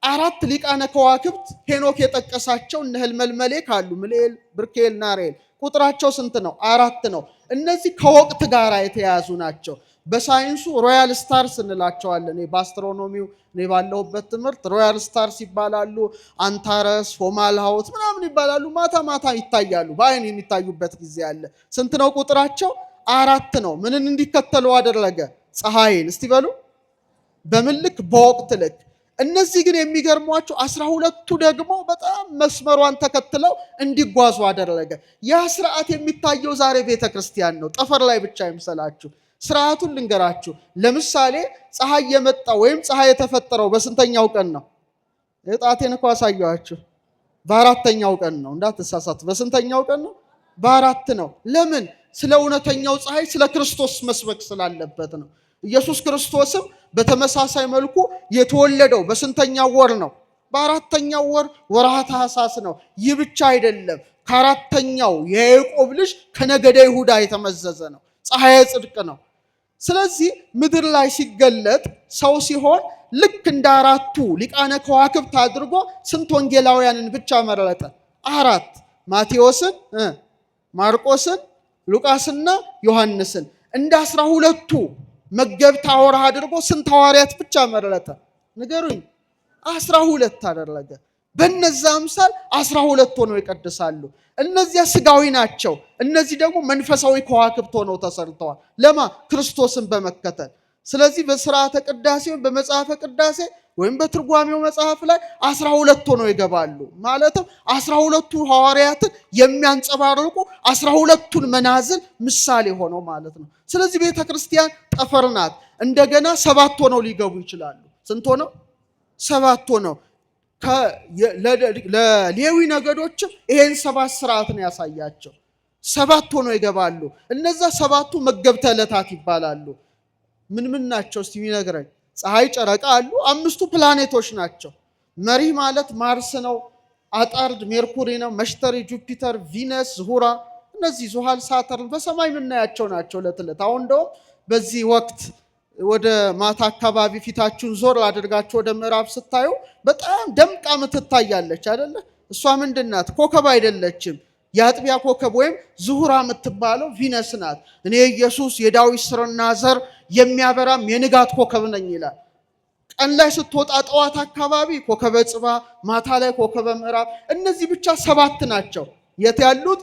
[SPEAKER 1] 4 ሊቃነ ከዋክብት ሄኖክ የጠቀሳቸው እነ ህልመልመሌክ አሉ። ምልኤል፣ ብርኬል፣ ናሬል ቁጥራቸው ስንት ነው? 4 ነው። እነዚህ ከወቅት ጋር የተያዙ ናቸው። በሳይንሱ ሮያል ስታርስ እንላቸዋለን። በአስትሮኖሚው እኔ ባለሁበት ትምህርት ሮያል ስታርስ ይባላሉ። አንታረስ፣ ፎማልሃውት ምናምን ይባላሉ። ማታ ማታ ይታያሉ። በአይን የሚታዩበት ጊዜ አለ። ስንት ነው ቁጥራቸው? 4 ነው። ምንን እንዲከተሉ አደረገ? ፀሐይን። እስቲ በሉ በምን ልክ? በወቅት ልክ። እነዚህ ግን የሚገርሟቸው 12ቱ ደግሞ በጣም መስመሯን ተከትለው እንዲጓዙ አደረገ። ያ ስርዓት የሚታየው ዛሬ ቤተ ክርስቲያን ነው። ጠፈር ላይ ብቻ ይምሰላችሁ። ስርዓቱን ልንገራችሁ። ለምሳሌ ፀሐይ የመጣው ወይም ፀሐይ የተፈጠረው በስንተኛው ቀን ነው? የጣቴን እኮ አሳየኋችሁ። በ4ኛው ቀን ነው። እንዳትሳሳቱ። በስንተኛው ቀን ነው? በ4 ነው። ለምን? ስለ እውነተኛው ፀሐይ ስለ ክርስቶስ መስበክ ስላለበት ነው። ኢየሱስ ክርስቶስም በተመሳሳይ መልኩ የተወለደው በስንተኛው ወር ነው? በአራተኛው ወር ወርሃ ታኅሳስ ነው። ይህ ብቻ አይደለም፣ ከአራተኛው የያዕቆብ ልጅ ከነገደ ይሁዳ የተመዘዘ ነው። ፀሐየ ጽድቅ ነው። ስለዚህ ምድር ላይ ሲገለጥ ሰው ሲሆን ልክ እንደ አራቱ ሊቃነ ከዋክብት አድርጎ ስንት ወንጌላውያንን ብቻ መረጠ? አራት። ማቴዎስን፣ ማርቆስን፣ ሉቃስና ዮሐንስን። እንደ 12ቱ መገብታ ወርሃ አድርጎ ስንት ሐዋርያት ብቻ መረጠ? ንገሩኝ። 12 አደረገ። በነዛ አምሳል 12 ሆነው ይቀድሳሉ። እነዚያ ስጋዊ ናቸው። እነዚህ ደግሞ መንፈሳዊ ከዋክብት ሆነው ተሰርተዋል። ለማ? ክርስቶስን በመከተል። ስለዚህ በስርዓተ ቅዳሴ በመጽሐፈ ቅዳሴ ወይም በትርጓሜው መጽሐፍ ላይ 12 ሆነው ይገባሉ። ማለትም 12ቱ ሐዋርያትን የሚያንጸባርቁ 12ቱን መናዝል ምሳሌ ሆነው ማለት ነው። ስለዚህ ቤተ ክርስቲያን ጠፈር ናት። እንደገና 7 ሆነው ሊገቡ ይችላሉ። ስንት ሆነው? 7 ሆነው። ለሌዊ ነገዶችም ይሄን 7 ስርዓት ነው ያሳያቸው። 7 ሆነው ይገባሉ። እነዛ 7ቱ መገብተ ዕለታት ይባላሉ። ምን ምን ናቸው እስቲ ይነግረኝ። ፀሐይ፣ ጨረቃ አሉ። 5ቱ ፕላኔቶች ናቸው። መሪህ ማለት ማርስ ነው። አጣርድ ሜርኩሪ ነው። መሽተሪ፣ ጁፒተር፣ ቪነስ፣ ዙሁራ፣ እነዚህ ዙሃል፣ ሳተርን በሰማይ የምናያቸው ናቸው ዕለት ዕለት። አሁን እንደውም በዚህ ወቅት ወደ ማታ አካባቢ ፊታችሁን ዞር አድርጋችሁ ወደ ምዕራብ ስታዩ በጣም ደምቃ ምትታያለች አይደለ? እሷ ምንድናት? ኮከብ አይደለችም። የአጥቢያ ኮከብ ወይም ዙሁራ የምትባለው ቪነስ ናት። እኔ ኢየሱስ የዳዊት ስርና ዘር የሚያበራም የንጋት ኮከብ ነኝ ይላል። ቀን ላይ ስትወጣ ጠዋት አካባቢ ኮከበ ጽባ፣ ማታ ላይ ኮከበ ምዕራብ። እነዚህ ብቻ 7 ናቸው። የት ያሉት?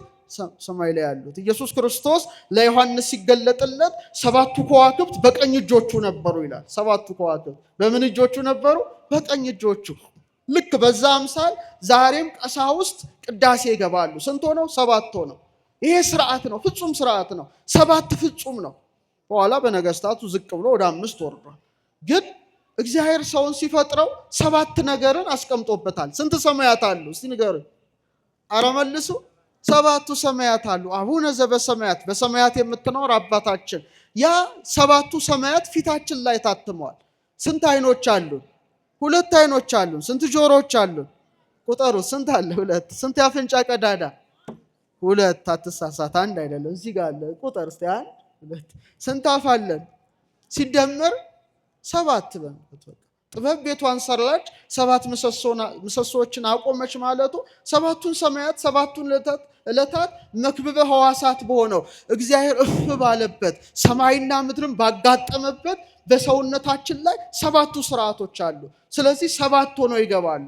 [SPEAKER 1] ሰማይ ላይ ያሉት። ኢየሱስ ክርስቶስ ለዮሐንስ ሲገለጥለት 7ቱ ከዋክብት በቀኝ እጆቹ ነበሩ ይላል። 7ቱ ከዋክብት በምን እጆቹ ነበሩ? በቀኝ እጆቹ። ልክ በዛ አምሳል ዛሬም ቀሳውስት ቅዳሴ ይገባሉ። ስንት ሆነው? 7 ሆነው። ይሄ ስርዓት ነው፣ ፍጹም ስርዓት ነው። 7 ፍጹም ነው። በኋላ በነገስታቱ ዝቅ ብሎ ወደ 5 ወርዷል። ግን እግዚአብሔር ሰውን ሲፈጥረው 7 ነገርን አስቀምጦበታል። ስንት ሰማያት አሉ? እስቲ ንገሩኝ። ኧረ መልሱ። 7ቱ ሰማያት አሉ። አቡነ ዘበሰማያት፣ በሰማያት የምትኖር አባታችን። ያ 7ቱ ሰማያት ፊታችን ላይ ታትመዋል። ስንት አይኖች አሉን? 2 አይኖች አሉን። ስንት ጆሮዎች አሉን? ቁጠሩ። ስንት አለ? 2። ስንት ያፍንጫ ቀዳዳ? 2። አትሳሳት፣ አንድ አይደለም። እዚህ ጋር አለ። ቁጠር እስቲ። 1 2። ስንት አፍ አለን? ሲደመር 7 በል። ጥበብ ቤቷን ሰራች፣ 7 ምሰሶዎችን አቆመች ማለቱ 7ቱን ሰማያት 7ቱን ዕለታት መክብበ ሕዋሳት በሆነው እግዚአብሔር እፍ ባለበት ሰማይና ምድርን ባጋጠመበት በሰውነታችን ላይ 7ቱ ስርዓቶች አሉ። ስለዚህ 7 ሆነው ይገባሉ።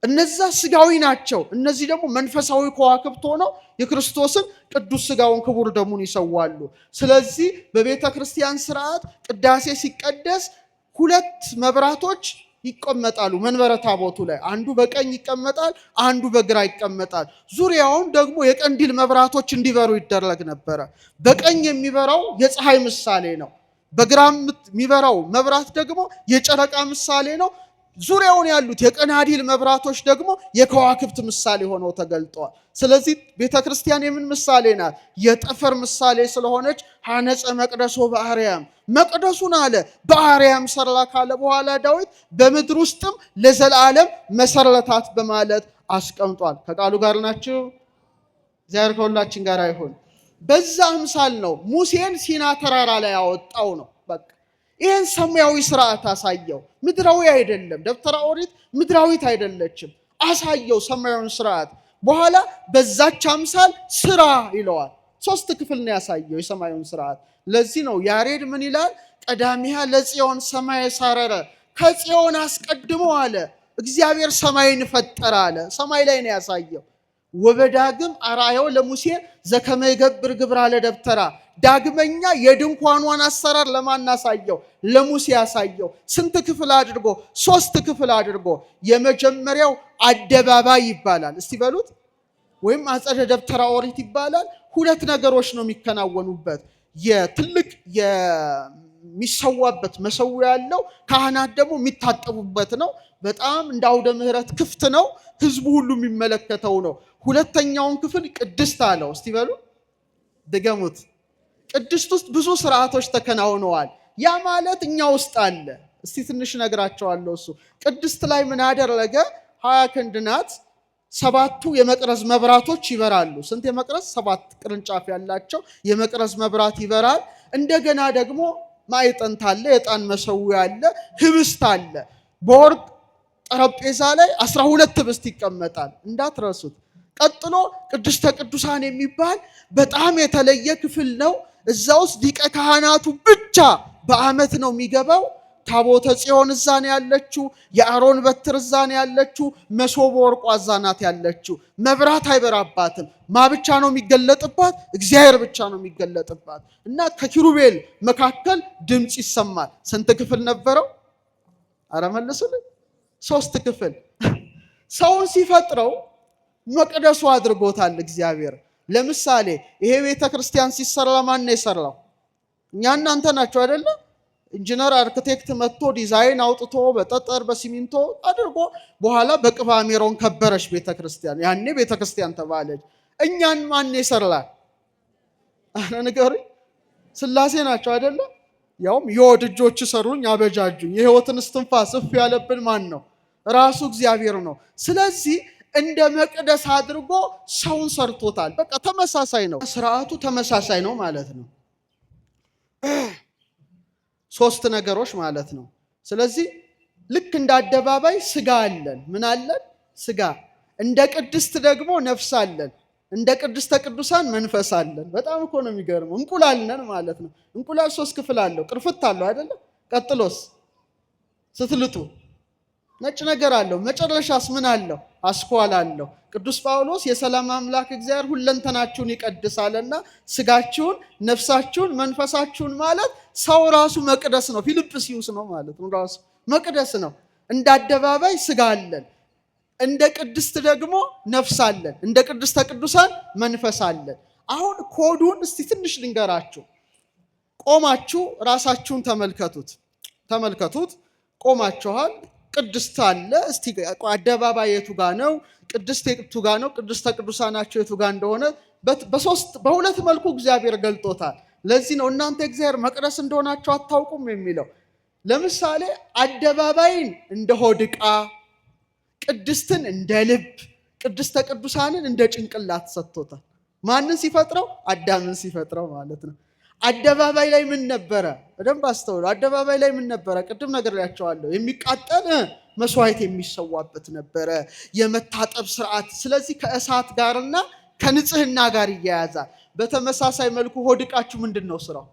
[SPEAKER 1] እነዛ ስጋዊ ናቸው። እነዚህ ደግሞ መንፈሳዊ ከዋክብት ሆነው የክርስቶስን ቅዱስ ስጋውን ክቡር ደሙን ይሰዋሉ። ስለዚህ በቤተ ክርስቲያን ስርዓት ቅዳሴ ሲቀደስ 2 መብራቶች ይቀመጣሉ መንበረ ታቦቱ ላይ። አንዱ በቀኝ ይቀመጣል፣ አንዱ በግራ ይቀመጣል። ዙሪያውን ደግሞ የቀንዲል መብራቶች እንዲበሩ ይደረግ ነበረ። በቀኝ የሚበራው የፀሐይ ምሳሌ ነው። በግራ የሚበራው መብራት ደግሞ የጨረቃ ምሳሌ ነው። ዙሪያውን ያሉት የቀናዲል መብራቶች ደግሞ የከዋክብት ምሳሌ ሆነው ተገልጠዋል። ስለዚህ ቤተ ክርስቲያን የምን ምሳሌ ናት? የጠፈር ምሳሌ ስለሆነች ሐነፀ መቅደሶ በአርያም፣ መቅደሱን አለ በአርያም ሰራ ካለ በኋላ ዳዊት በምድር ውስጥም ለዘላለም መሰረታት በማለት አስቀምጧል። ከቃሉ ጋር ናችሁ? እግዚአብሔር ከሁላችን ጋር ይሁን። በዛ አምሳል ነው ሙሴን ሲና ተራራ ላይ ያወጣው ነው። በቃ ይህን ሰማያዊ ስርዓት አሳየው። ምድራዊ አይደለም። ደብተራ ኦሪት ምድራዊት አይደለችም። አሳየው ሰማያዊውን ስርዓት። በኋላ በዛች አምሳል ስራ ይለዋል። 3 ክፍል ነው ያሳየው የሰማያዊውን ስርዓት። ለዚህ ነው ያሬድ ምን ይላል? ቀዳሚሃ ለጽዮን ሰማይ ሳረረ፣ ከጽዮን አስቀድሞ አለ እግዚአብሔር ሰማይን ፈጠረ አለ። ሰማይ ላይ ነው ያሳየው። ወበዳግም አርአዮ ለሙሴ ዘከመ ይገብር ግብራ ለደብተራ፣ ዳግመኛ የድንኳኗን አሰራር ለማን አሳየው? ለሙሴ ያሳየው። ስንት ክፍል አድርጎ? 3 ክፍል አድርጎ። የመጀመሪያው አደባባይ ይባላል። እስቲ በሉት። ወይም አጸደ ደብተራ ኦሪት ይባላል። 2 ነገሮች ነው የሚከናወኑበት። የትልቅ የሚሰዋበት መሰዊያ ያለው፣ ካህናት ደግሞ የሚታጠቡበት ነው። በጣም እንደ አውደ ምሕረት ክፍት ነው። ህዝቡ ሁሉ የሚመለከተው ነው። 2ኛውን ክፍል ቅድስት አለው። እስቲ በሉ ድገሙት። ቅድስት ውስጥ ብዙ ስርዓቶች ተከናውነዋል። ያ ማለት እኛ ውስጥ አለ። እስቲ ትንሽ ነግራቸዋለሁ። እሱ ቅድስት ላይ ምን አደረገ? 20 ክንድ ናት። 7ቱ የመቅረዝ መብራቶች ይበራሉ። ስንት የመቅረዝ? 7 ቅርንጫፍ ያላቸው የመቅረዝ መብራት ይበራል። እንደገና ደግሞ ማዕጠንት አለ፣ የዕጣን መሰዊያ አለ፣ ህብስት አለ። በወርቅ ጠረጴዛ ላይ 12 ህብስት ይቀመጣል፣ እንዳትረሱት። ቀጥሎ ቅድስተ ቅዱሳን የሚባል በጣም የተለየ ክፍል ነው። እዛ ውስጥ ሊቀ ካህናቱ ብቻ በዓመት ነው የሚገባው። ታቦተ ጽዮን እዛ ነው ያለችው። የአሮን በትር እዛ ነው ያለችው። መሶበ ወርቋ እዛ ናት ያለችው። መብራት አይበራባትም። ማ ብቻ ነው የሚገለጥባት? እግዚአብሔር ብቻ ነው የሚገለጥባት። እና ከኪሩቤል መካከል ድምፅ ይሰማል። ስንት ክፍል ነበረው? አረ መልሱልኝ። 3 ክፍል። ሰውን ሲፈጥረው መቅደሱ አድርጎታል እግዚአብሔር። ለምሳሌ ይሄ ቤተ ክርስቲያን ሲሰራ ማን ነው የሰራው? እኛ እናንተ ናቸው አይደለ? ኢንጂነር አርክቴክት መጥቶ ዲዛይን አውጥቶ በጠጠር በሲሚንቶ አድርጎ በኋላ በቅባ ሜሮን ከበረች ቤተ ክርስቲያን። ያኔ ቤተ ክርስቲያን ተባለች። እኛን ማን የሰራል? አረ ንገሩኝ። ሥላሴ ናቸው አይደለ? ያውም የወድ እጆች ሰሩኝ አበጃጁኝ። የሕይወትን እስትንፋስ እፍ ያለብን ማን ነው? ራሱ እግዚአብሔር ነው። ስለዚህ እንደ መቅደስ አድርጎ ሰውን ሰርቶታል። በቃ ተመሳሳይ ነው፣ ስርዓቱ ተመሳሳይ ነው ማለት ነው። 3 ነገሮች ማለት ነው። ስለዚህ ልክ እንደ አደባባይ ስጋ አለን። ምን አለን? ስጋ። እንደ ቅድስት ደግሞ ነፍስ አለን። እንደ ቅድስተ ቅዱሳን መንፈስ አለን። በጣም እኮ ነው የሚገርመው። እንቁላል ነን ማለት ነው። እንቁላል 3 ክፍል አለው። ቅርፍት አለው አይደለም? ቀጥሎስ ስትልጡ ነጭ ነገር አለው። መጨረሻስ ምን አለው? አስኳል አለው። ቅዱስ ጳውሎስ የሰላም አምላክ እግዚአብሔር ሁለንተናችሁን ይቀድሳልና ስጋችሁን፣ ነፍሳችሁን፣ መንፈሳችሁን ማለት ሰው ራሱ መቅደስ ነው። ፊልጵስዩስ ነው ማለት ነው። ራሱ መቅደስ ነው። እንደ አደባባይ ስጋ አለን። እንደ ቅድስት ደግሞ ነፍስ አለን። እንደ ቅድስተ ቅዱሳን መንፈስ አለን። አሁን ኮዱን እስቲ ትንሽ ልንገራችሁ። ቆማችሁ ራሳችሁን ተመልከቱት። ቆማችኋል። ቅድስት አለ። እስቲ አደባባይ የቱ ጋ ነው? ቅድስት የቱ ጋ ነው? ቅድስተ ቅዱሳናቸው የቱ ጋ እንደሆነ በ2 መልኩ እግዚአብሔር ገልጦታል። ለዚህ ነው እናንተ እግዚአብሔር መቅደስ እንደሆናቸው አታውቁም የሚለው። ለምሳሌ አደባባይን እንደ ሆድ ዕቃ፣ ቅድስትን እንደ ልብ፣ ቅድስተ ቅዱሳንን እንደ ጭንቅላት ሰጥቶታል። ማንን ሲፈጥረው? አዳምን ሲፈጥረው ማለት ነው። አደባባይ ላይ ምን ነበረ? በደንብ አስተውሉ። አደባባይ ላይ ምን ነበረ? ቅድም ነግሬያቸዋለሁ። የሚቃጠል መስዋዕት የሚሰዋበት ነበረ፣ የመታጠብ ስርዓት። ስለዚህ ከእሳት ጋርና ከንጽህና ጋር ይያያዛል። በተመሳሳይ መልኩ ሆድ ዕቃችሁ ምንድነው ስራው?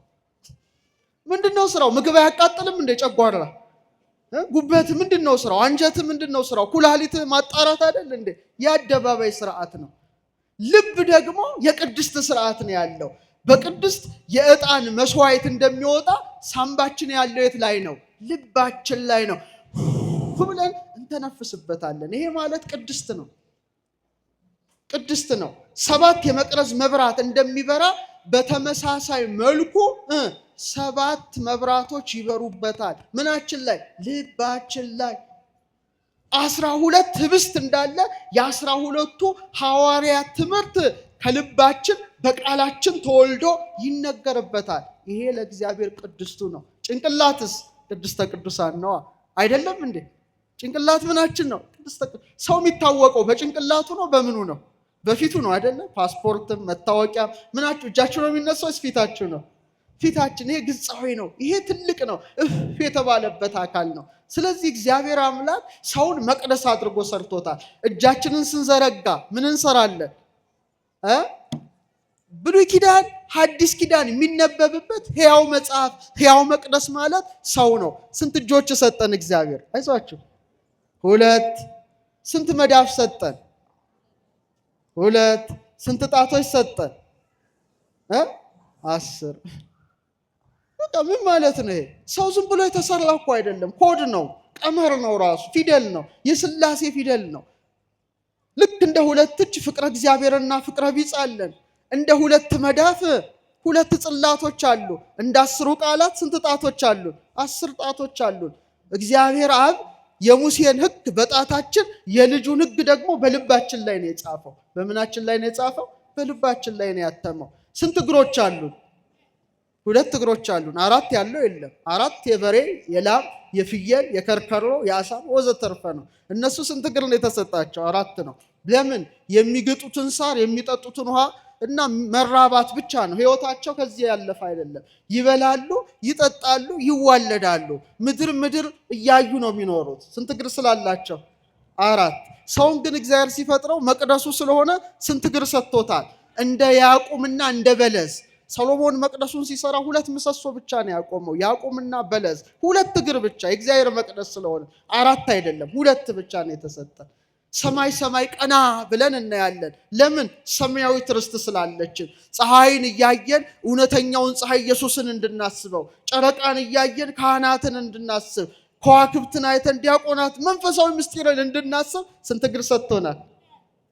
[SPEAKER 1] ምግብ አያቃጥልም እንደ ጨጓራ? ጉበት ምንድነው ስራው? አንጀት ምንድነው ስራው? ኩላሊት ማጣራት አይደል እንዴ? የአደባባይ ስርዓት ነው። ልብ ደግሞ የቅድስት ስርዓት ነው ያለው። በቅድስት የዕጣን መስዋዕት እንደሚወጣ ሳምባችን ያለው የት ላይ ነው? ልባችን ላይ ነው። ብለን እንተነፍስበታለን። ይሄ ማለት ቅድስት ነው። 7 የመቅረዝ መብራት እንደሚበራ በተመሳሳይ መልኩ 7 መብራቶች ይበሩበታል። ምናችን ላይ? ልባችን ላይ። 12 ህብስት እንዳለ የ12ቱ ሐዋርያት ትምህርት ከልባችን በቃላችን ተወልዶ ይነገርበታል። ይሄ ለእግዚአብሔር ቅድስቱ ነው። ጭንቅላትስ ቅድስተ ቅዱሳን ነው አይደለም እንዴ? ጭንቅላት ምናችን ነው? ሰው የሚታወቀው በጭንቅላቱ ነው? በምኑ ነው? በፊቱ ነው አይደለም? ፓስፖርትም መታወቂያ ምናችሁ እጃችሁ ነው የሚነሳው? ፊታችሁ ነው? ፊታችን። ይሄ ግጻዊ ነው። ይሄ ትልቅ ነው። እፍ የተባለበት አካል ነው። ስለዚህ እግዚአብሔር አምላክ ሰውን መቅደስ አድርጎ ሰርቶታል። እጃችንን ስንዘረጋ ምን እንሰራለን? ብሉይ ኪዳን ሐዲስ ኪዳን የሚነበብበት ሕያው መጽሐፍ፣ ሕያው መቅደስ ማለት ሰው ነው። ስንት እጆች ሰጠን እግዚአብሔር? አይዟችሁ 2። ስንት መዳፍ ሰጠን? 2። ስንት ጣቶች ሰጠን? 10። በቃ ምን ማለት ነው? ሰው ዝም ብሎ የተሰራ እኮ አይደለም። ኮድ ነው፣ ቀመር ነው፣ ራሱ ፊደል ነው፣ የሥላሴ ፊደል ነው። ልክ እንደ 2 እጅ ፍቅረ እግዚአብሔርና ፍቅረ ቢጽ አለን። እንደ 2 መዳፍ 2 ጽላቶች አሉ። እንደ 10 ቃላት ስንት ጣቶች አሉን? 10 ጣቶች አሉን። እግዚአብሔር አብ የሙሴን ሕግ በጣታችን የልጁን ሕግ ደግሞ በልባችን ላይ ነው የጻፈው። በምናችን ላይ ነው የጻፈው? በልባችን ላይ ነው ያተመው። ስንት እግሮች አሉን? 2 እግሮች አሉን። 4 ያለው የለም። 4 የበሬ፣ የላም፣ የፍየል፣ የከርከሮ፣ የአሳም ወዘተርፈ ነው። እነሱ ስንት እግር ነው የተሰጣቸው? 4 ነው። ለምን? የሚግጡትን ሳር የሚጠጡትን ውሃ እና መራባት ብቻ ነው። ህይወታቸው ከዚህ ያለፈ አይደለም። ይበላሉ፣ ይጠጣሉ፣ ይዋለዳሉ። ምድር እያዩ ነው የሚኖሩት። ስንት እግር ስላላቸው? 4። ሰውን ግን እግዚአብሔር ሲፈጥረው መቅደሱ ስለሆነ ስንት እግር ሰጥቶታል? እንደ ያዕቁምና እንደ በለዝ። ሰሎሞን መቅደሱን ሲሰራ 2 ምሰሶ ብቻ ነው ያቆመው። ያዕቁምና በለዝ 2 እግር ብቻ። የእግዚአብሔር መቅደስ ስለሆነ 4 አይደለም፣ 2 ብቻ ነው የተሰጠ። ሰማይ ቀና ብለን እናያለን። ለምን? ሰማያዊት ርስት ስላለችን። ፀሐይን እያየን እውነተኛውን ፀሐይ ኢየሱስን እንድናስበው፣ ጨረቃን እያየን ካህናትን እንድናስብ፣ ከዋክብትን አይተን ዲያቆናት መንፈሳዊ ምስጢርን እንድናስብ ስንት እግር ሰጥቶናል?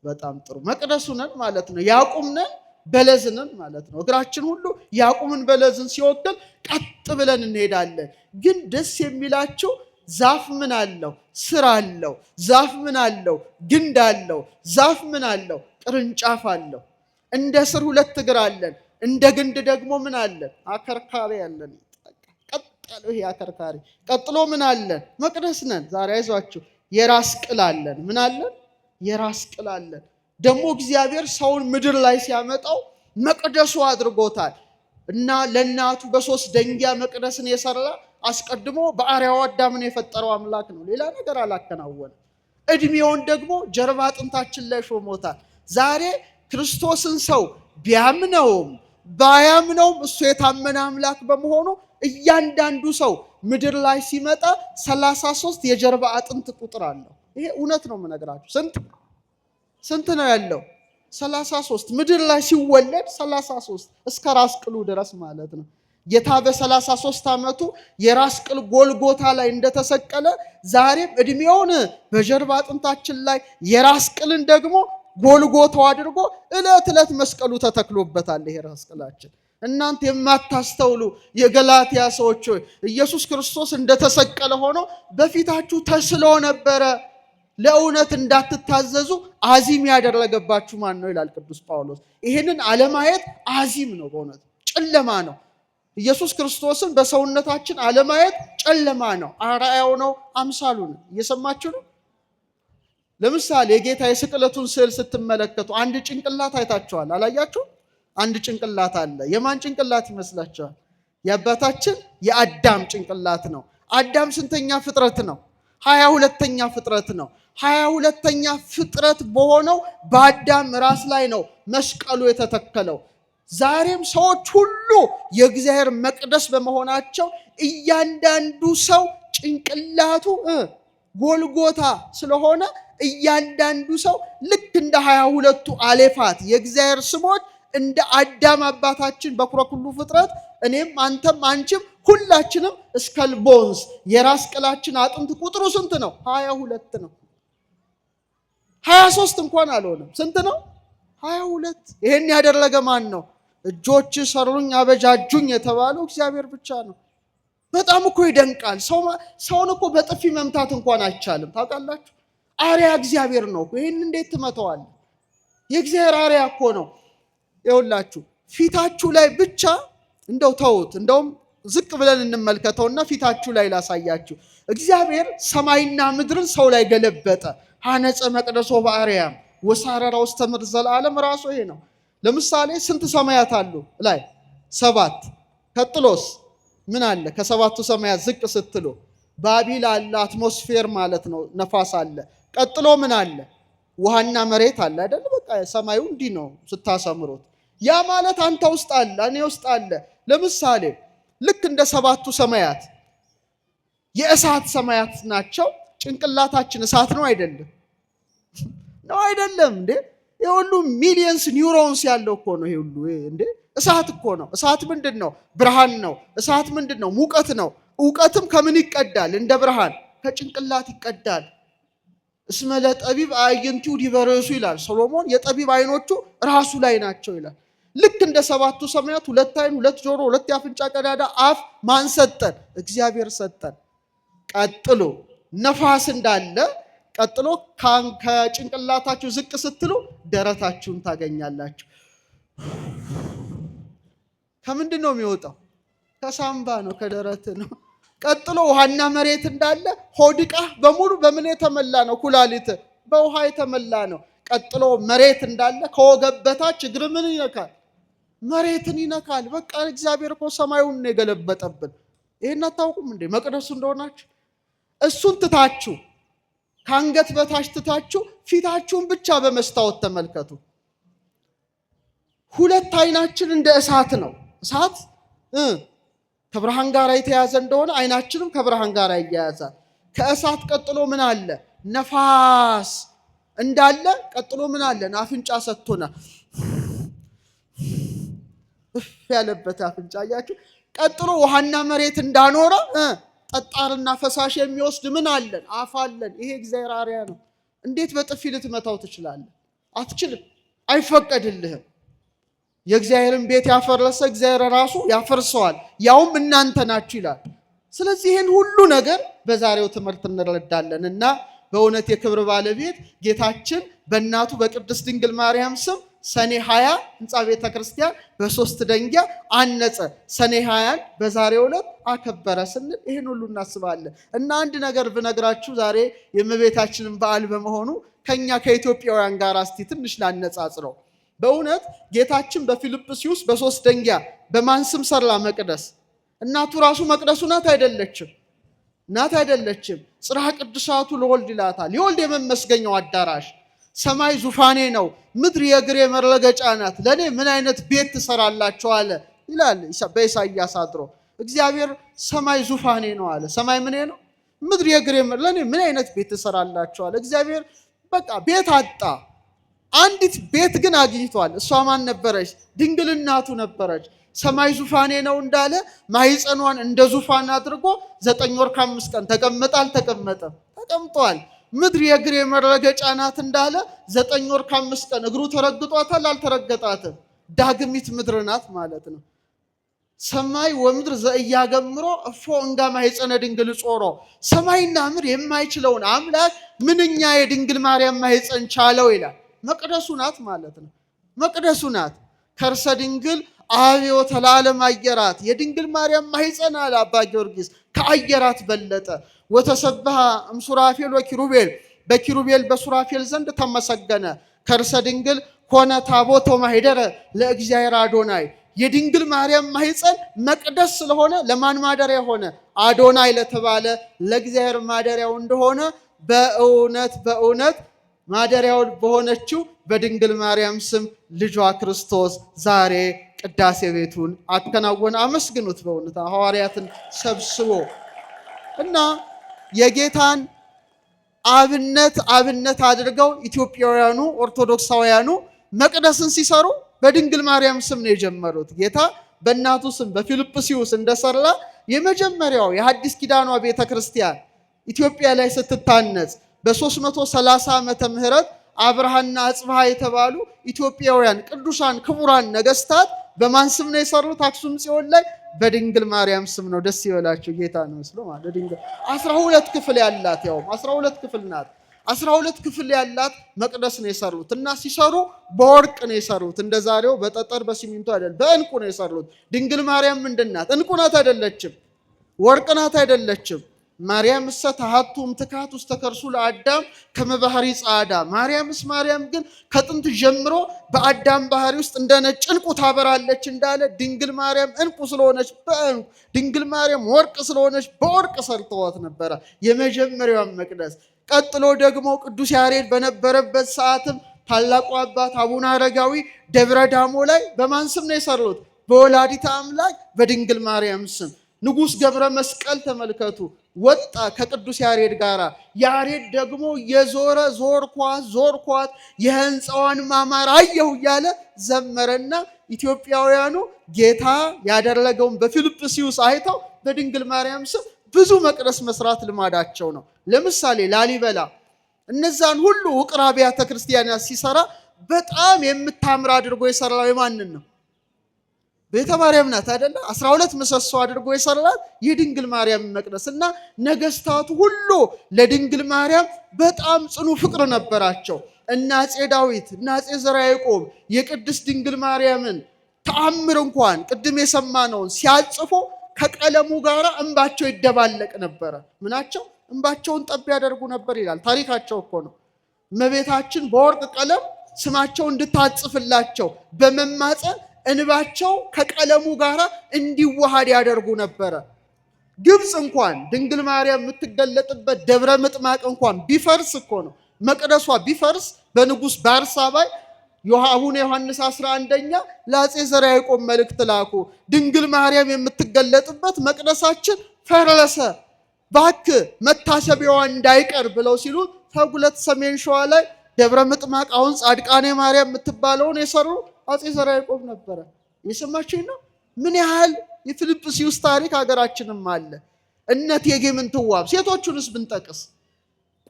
[SPEAKER 1] በጣም ጥሩ። መቅደሱ ነን ማለት ነው። ያዕቁም ነን፣ በለዝ ነን ማለት ነው። እግራችን ሁሉ ያዕቁምን በለዝን ሲወክል ቀጥ ብለን እንሄዳለን። ግን ደስ የሚላቸው ዛፍ ምን አለው? ስር አለው። ዛፍ ምን አለው? ግንድ አለው። ዛፍ ምን አለው? ቅርንጫፍ አለው። እንደ ስር 2 እግር አለን። እንደ ግንድ ደግሞ ምን አለን? አከርካሪ አለን። ቀጥ ያለው ይሄ አከርካሪ። ቀጥሎ ምን አለን? መቅደስ ነን። ዛሬ አይዟችሁ የራስ ቅል አለን። ምን አለን? የራስ ቅል አለን። ደግሞ እግዚአብሔር ሰውን ምድር ላይ ሲያመጣው መቅደሱ አድርጎታል እና ለእናቱ በ3 ደንጊያ መቅደስን የሰራ አስቀድሞ በአርአያው አዳምን የፈጠረው አምላክ ነው። ሌላ ነገር አላከናወነ። እድሜውን ደግሞ ጀርባ አጥንታችን ላይ ሾሞታል። ዛሬ ክርስቶስን ሰው ቢያምነውም ባያምነውም እሱ የታመነ አምላክ በመሆኑ እያንዳንዱ ሰው ምድር ላይ ሲመጣ 33 የጀርባ አጥንት ቁጥር አለው። ይሄ እውነት ነው የምነግራችሁ። ስንት ነው ያለው? 33። ምድር ላይ ሲወለድ 33 እስከ ራስ ቅሉ ድረስ ማለት ነው። ጌታ በ33 ዓመቱ የራስ ቅል ጎልጎታ ላይ እንደተሰቀለ ዛሬም እድሜውን በጀርባ አጥንታችን ላይ የራስ ቅልን ደግሞ ጎልጎታው አድርጎ ዕለት መስቀሉ ተተክሎበታል። ይሄ ራስ ቅላችን እናንተ የማታስተውሉ የገላትያ ሰዎች ሆይ ኢየሱስ ክርስቶስ እንደተሰቀለ ሆኖ በፊታችሁ ተስሎ ነበረ። ለእውነት እንዳትታዘዙ አዚም ያደረገባችሁ ማን ነው ይላል ቅዱስ ጳውሎስ። ይሄንን አለማየት አዚም ነው፣ በእውነት ጨለማ ነው። ኢየሱስ ክርስቶስን በሰውነታችን አለማየት ጨለማ ነው። አርአያው ነው፣ አምሳሉ ነው። እየሰማችሁ ነው። ለምሳሌ የጌታ የስቅለቱን ስዕል ስትመለከቱ አንድ ጭንቅላት አይታችኋል? አላያችሁ? አንድ ጭንቅላት አለ። የማን ጭንቅላት ይመስላችኋል? የአባታችን የአዳም ጭንቅላት ነው። አዳም ስንተኛ ፍጥረት ነው? 22ኛ ፍጥረት ነው። 22ኛ ፍጥረት በሆነው በአዳም ራስ ላይ ነው መስቀሉ የተተከለው። ዛሬም ሰዎች ሁሉ የእግዚአብሔር መቅደስ በመሆናቸው እያንዳንዱ ሰው ጭንቅላቱ ጎልጎታ ስለሆነ እያንዳንዱ ሰው ልክ እንደ 22ቱ አሌፋት የእግዚአብሔር ስሞች እንደ አዳም አባታችን በኩረ ኩሉ ፍጥረት እኔም አንተም አንቺም ሁላችንም እስከል ቦንስ የራስ ቅላችን አጥንት ቁጥሩ ስንት ነው? 22 ነው። 23 እንኳን አልሆነም። ስንት ነው? 22። ይሄን ያደረገ ማን ነው? እጆች ሰሩኝ አበጃጁኝ የተባለው እግዚአብሔር ብቻ ነው። በጣም እኮ ይደንቃል። ሰውን እኮ በጥፊ መምታት እንኳን አይቻልም። ታውቃላችሁ? አርያ እግዚአብሔር ነው። ይሄን እንዴት ትመተዋለህ? የእግዚአብሔር አርያ እኮ ነው። ይኸውላችሁ ፊታችሁ ላይ ብቻ እንደው ተውት፣ እንደውም ዝቅ ብለን እንመልከተውና ፊታችሁ ላይ ላሳያችሁ። እግዚአብሔር ሰማይና ምድርን ሰው ላይ ገለበጠ። ሐነጸ መቅደሶ በአርያም ወሳረራ ውስተ ምድር ዘላለም ራሱ ይሄ ነው። ለምሳሌ ስንት ሰማያት አሉ? ላይ 7። ቀጥሎስ ምን አለ? ከ7ቱ ሰማያት ዝቅ ስትሉ ባቢል አለ፣ አትሞስፌር ማለት ነው፣ ነፋስ አለ። ቀጥሎ ምን አለ? ውሃና መሬት አለ አይደል? በቃ ሰማዩ እንዲህ ነው ስታሰምሩት። ያ ማለት አንተ ውስጥ አለ፣ እኔ ውስጥ አለ። ለምሳሌ ልክ እንደ 7ቱ ሰማያት የእሳት ሰማያት ናቸው። ጭንቅላታችን እሳት ነው አይደለም? ነው አይደለም እንዴ? የሁሉ ሚሊየንስ ኒውሮንስ ያለው እኮ ነው። ይሄ ሁሉ እንዴ እሳት እኮ ነው። እሳት ምንድን ነው? ብርሃን ነው። እሳት ምንድን ነው? ሙቀት ነው። እውቀትም ከምን ይቀዳል? እንደ ብርሃን ከጭንቅላት ይቀዳል። እስመ ለጠቢብ አዕይንቲሁ ዲበ ርእሱ ይላል ሰሎሞን። የጠቢብ አይኖቹ ራሱ ላይ ናቸው ይላል። ልክ እንደ 7ቱ ሰማያት 2 አይን፣ 2 ጆሮ፣ 2 የአፍንጫ ቀዳዳ፣ አፍ ማን ሰጠን? እግዚአብሔር ሰጠን። ቀጥሎ ነፋስ እንዳለ ቀጥሎ ከጭንቅላታችሁ ዝቅ ስትሉ ደረታችሁን ታገኛላችሁ። ከምንድን ነው የሚወጣው? ከሳምባ ነው፣ ከደረት ነው። ቀጥሎ ውሃና መሬት እንዳለ ሆድቃ በሙሉ በምን የተመላ ነው? ኩላሊት በውሃ የተመላ ነው። ቀጥሎ መሬት እንዳለ ከወገብ በታች እግር ምን ይነካል? መሬትን ይነካል። በቃ እግዚአብሔር እኮ ሰማዩን ነው የገለበጠብን። ይሄን አታውቁም እንዴ? መቅደሱ እንደሆናችሁ እሱን ትታችሁ ከአንገት በታች ትታችሁ ፊታችሁን ብቻ በመስታወት ተመልከቱ። ሁለት አይናችን እንደ እሳት ነው። እሳት ከብርሃን ጋር የተያዘ እንደሆነ አይናችንም ከብርሃን ጋር ይያያዛል። ከእሳት ቀጥሎ ምን አለ? ነፋስ እንዳለ ቀጥሎ ምን አለ? አፍንጫ ሰጥቶና ያለበት አፍንጫ አያችሁ። ቀጥሎ ውሃና መሬት እንዳኖረ ጠጣርና ፈሳሽ የሚወስድ ምን አለን? አፍ አለን። ይሄ እግዚአብሔር አርያ ነው። እንዴት በጥፊ ልትመታው ትችላለህ? አትችልም፣ አይፈቀድልህም። የእግዚአብሔርን ቤት ያፈረሰ እግዚአብሔር ራሱ ያፈርሰዋል፣ ያውም እናንተ ናችሁ ይላል። ስለዚህ ይህን ሁሉ ነገር በዛሬው ትምህርት እንረዳለን እና በእውነት የክብር ባለቤት ጌታችን በእናቱ በቅድስት ድንግል ማርያም ስም ሰኔ 20 ህንፃ ቤተ ክርስቲያን በሶስት ደንጊያ አነጸ። ሰኔ 20 በዛሬው ዕለት አከበረ ስንል ይህን ሁሉ እናስባለን እና አንድ ነገር ብነግራችሁ ዛሬ የእመቤታችንን በዓል በመሆኑ ከኛ ከኢትዮጵያውያን ጋር እስቲ ትንሽ ላነጻጽረው። በእውነት ጌታችን በፊልጵስዩስ በሶስት ደንጊያ በማን ስም ሰራ መቅደስ? እናቱ ራሱ መቅደሱ ናት አይደለችም? ናት አይደለችም? ጽርሐ ቅዱሳቱ ለወልድ ይላታል። የወልድ የመመስገኛው አዳራሽ ሰማይ ዙፋኔ ነው፣ ምድር የእግሬ መረገጫ ናት። ለእኔ ምን አይነት ቤት ትሰራላችሁ አለ ይላል በኢሳይያስ አድሮ። እግዚአብሔር ሰማይ ዙፋኔ ነው አለ። ሰማይ ምን ነው? ምድር የእግሬ ለእኔ ምን አይነት ቤት ትሰራላችሁ አለ። እግዚአብሔር በቃ ቤት አጣ። አንዲት ቤት ግን አግኝቷል። እሷ ማን ነበረች? ድንግል እናቱ ነበረች። ሰማይ ዙፋኔ ነው እንዳለ ማኅፀኗን እንደ ዙፋን አድርጎ 9 ወር ከ5 ቀን ተቀመጠ። አልተቀመጠም? ተቀምጧል። ምድር የእግሬ መረገጫ ናት እንዳለ 9 ወር ከ5 ቀን እግሩ ተረግጧታል። አልተረገጣትም? ዳግሚት ምድር ናት ማለት ነው። ሰማይ ወምድር ዘእያገምሮ እፎ እንጋ ማኅፀነ ድንግል ጾሮ። ሰማይና ምድር የማይችለውን አምላክ ምንኛ የድንግል ማርያም ማኅፀን ቻለው ይላል። መቅደሱ ናት ማለት ነው። መቅደሱ ናት። ከርሰ ድንግል አብዮ ተላለም አየራት። የድንግል ማርያም ማኅፀን አለ አባ ጊዮርጊስ ከአየራት በለጠ። ወተሰብሃ እምሱራፌል ወኪሩቤል፣ በኪሩቤል በሱራፌል ዘንድ ተመሰገነ። ከርሰ ድንግል ኮነ ታቦቶ ማኅደረ ለእግዚአብሔር አዶናይ። የድንግል ማርያም ማኅፀን መቅደስ ስለሆነ ለማን ማደሪያ ሆነ? አዶናይ ለተባለ ለእግዚአብሔር ማደሪያው እንደሆነ በእውነት በእውነት ማደሪያው በሆነችው በድንግል ማርያም ስም ልጇ ክርስቶስ ዛሬ ቅዳሴ ቤቱን አከናወነ። አመስግኑት በእውነት ሐዋርያትን ሰብስቦ እና የጌታን አብነት አድርገው ኢትዮጵያውያኑ ኦርቶዶክሳውያኑ መቅደስን ሲሰሩ በድንግል ማርያም ስም ነው የጀመሩት። ጌታ በእናቱ ስም በፊልጵስዩስ እንደሰራ የመጀመሪያው የሐዲስ ኪዳኗ ቤተ ክርስቲያን ኢትዮጵያ ላይ ስትታነጽ በ330 ዓመተ ምህረት አብርሃና አጽብሃ የተባሉ ኢትዮጵያውያን ቅዱሳን ክቡራን ነገስታት በማን ስም ነው የሰሩት? አክሱም ጽዮን ላይ በድንግል ማርያም ስም ነው። ደስ ይበላችሁ። ጌታ ነው መስሎ ማለት ድንግል 12 ክፍል ያላት ያው 12 ክፍል ናት። 12 ክፍል ያላት መቅደስ ነው የሰሩት እና ሲሰሩ በወርቅ ነው የሰሩት። እንደዛሬው በጠጠር በሲሚንቶ አይደለም፣ በእንቁ ነው የሰሩት። ድንግል ማርያም ምንድናት? እንቁ ናት አይደለችም? ወርቅ ናት አይደለችም? ማርያም እሰ ተሃቱም ትካት ውስጥ ተከርሱ ለአዳም ከመባህሪ ጻዳ። ማርያም ግን ከጥንት ጀምሮ በአዳም ባህሪ ውስጥ እንደ ነጭ ዕንቁ ታበራለች እንዳለ ድንግል ማርያም ዕንቁ ስለሆነች በዕንቁ፣ ድንግል ማርያም ወርቅ ስለሆነች በወርቅ ሰርተዋት ነበረ የመጀመሪያውን መቅደስ። ቀጥሎ ደግሞ ቅዱስ ያሬድ በነበረበት ሰዓትም ታላቁ አባት አቡነ አረጋዊ ደብረ ዳሞ ላይ በማን ስም ነው የሰሩት? በወላዲተ አምላክ በድንግል ማርያም ስም። ንጉሥ ገብረ መስቀል ተመልከቱ ወጣ ከቅዱስ ያሬድ ጋር። ያሬድ ደግሞ የዞረ ዞርኳት የህንፃዋን ማማር አየሁ እያለ ዘመረና ኢትዮጵያውያኑ ጌታ ያደረገውን በፊልጵስዩስ አይተው በድንግል ማርያም ስም ብዙ መቅደስ መስራት ልማዳቸው ነው። ለምሳሌ ላሊበላ እነዛን ሁሉ ውቅር አብያተ ክርስቲያናት ሲሰራ በጣም የምታምር አድርጎ የሰራው የማንን ነው? ቤተ ማርያም ናት አይደለ? 12 ምሰሶ አድርጎ የሰራት የድንግል ማርያም መቅደስ እና ነገስታቱ ሁሉ ለድንግል ማርያም በጣም ጽኑ ፍቅር ነበራቸው። እና አፄ ዳዊት እና አፄ ዘርዓ ያዕቆብ የቅድስት ድንግል ማርያምን ተአምር እንኳን ቅድም የሰማነውን ሲያጽፉ ከቀለሙ ጋር እንባቸው ይደባለቅ ነበረ። ምናቸው? እንባቸውን ጠብ ያደርጉ ነበር ይላል። ታሪካቸው እኮ ነው። እመቤታችን በወርቅ ቀለም ስማቸው እንድታጽፍላቸው በመማፀን እንባቸው ከቀለሙ ጋር እንዲዋሃድ ያደርጉ ነበረ። ግብፅ እንኳን ድንግል ማርያም የምትገለጥበት ደብረ ምጥማቅ እንኳን ቢፈርስ እኮ ነው፣ መቅደሷ ቢፈርስ በንጉሥ ባርሳባይ አቡነ ዮሐንስ 11ኛ ለአፄ ዘርዓ ያዕቆብ መልእክት ላኩ። ድንግል ማርያም የምትገለጥበት መቅደሳችን ፈረሰ፣ እባክህ መታሰቢያዋ እንዳይቀር ብለው ሲሉ ተጉለት ሰሜን ሸዋ ላይ ደብረ ምጥማቅ አሁን ጻድቃኔ ማርያም የምትባለውን የሰሩ አፄ ዘርዓ ያዕቆብ ነበረ። የሰማችኝ ነው። ምን ያህል የፊልጵስዩስ ታሪክ ሀገራችንም አለ። እነ እቴጌ ምንትዋብ ሴቶቹንስ ብንጠቅስ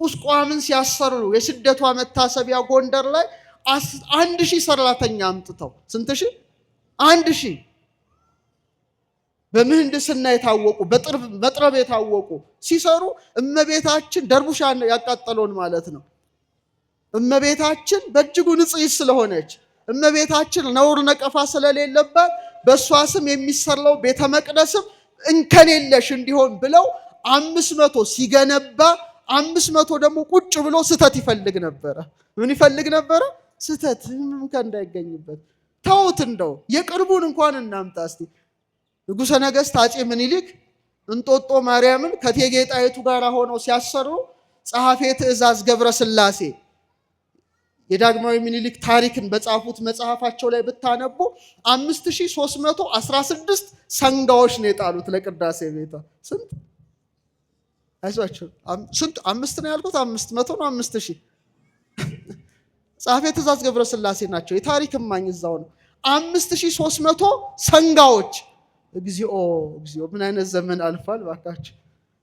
[SPEAKER 1] ቁስቋምን ሲያሰሩ የስደቷ መታሰቢያ ጎንደር ላይ 1000 ሰራተኛ አምጥተው ስንት ሺህ? 1000 በምህንድስና የታወቁ በጥረብ የታወቁ ሲሰሩ እመቤታችን ደርቡሻ ያቃጠለውን ማለት ነው። እመቤታችን በእጅጉ ንጽሕት ስለሆነች እመቤታችን ነውር ነቀፋ ስለሌለባት በእሷ ስም የሚሰራው ቤተ መቅደስም እንከን የለሽ እንዲሆን ብለው 500 ሲገነባ 500 ደግሞ ቁጭ ብሎ ስተት ይፈልግ ነበረ። ምን ይፈልግ ነበረ? ስተት እንከን እንዳይገኝበት። ተውት፣ እንደው የቅርቡን እንኳን እናምጣ እስቲ። ንጉሠ ነገሥት አፄ ምኒልክ እንጦጦ ማርያምን ከእቴጌ ጣይቱ ጋር ሆነው ሲያሰሩ ጸሐፌ ትእዛዝ ገብረ ሥላሴ የዳግማዊ ምኒልክ ታሪክን በጻፉት መጽሐፋቸው ላይ ብታነቡ 5316 ሰንጋዎች ነው የጣሉት ለቅዳሴ ቤቷ። ስንት? አይዟቸው ስንት? 5 ነው ያልኩት። 500 ነው 5000። ጸሐፌ ትእዛዝ ገብረ ሥላሴ ናቸው። የታሪክ እማኝ እዛው ነው። 5300 ሰንጋዎች። እግዚኦ እግዚኦ! ምን አይነት ዘመን አልፏል ባካችሁ።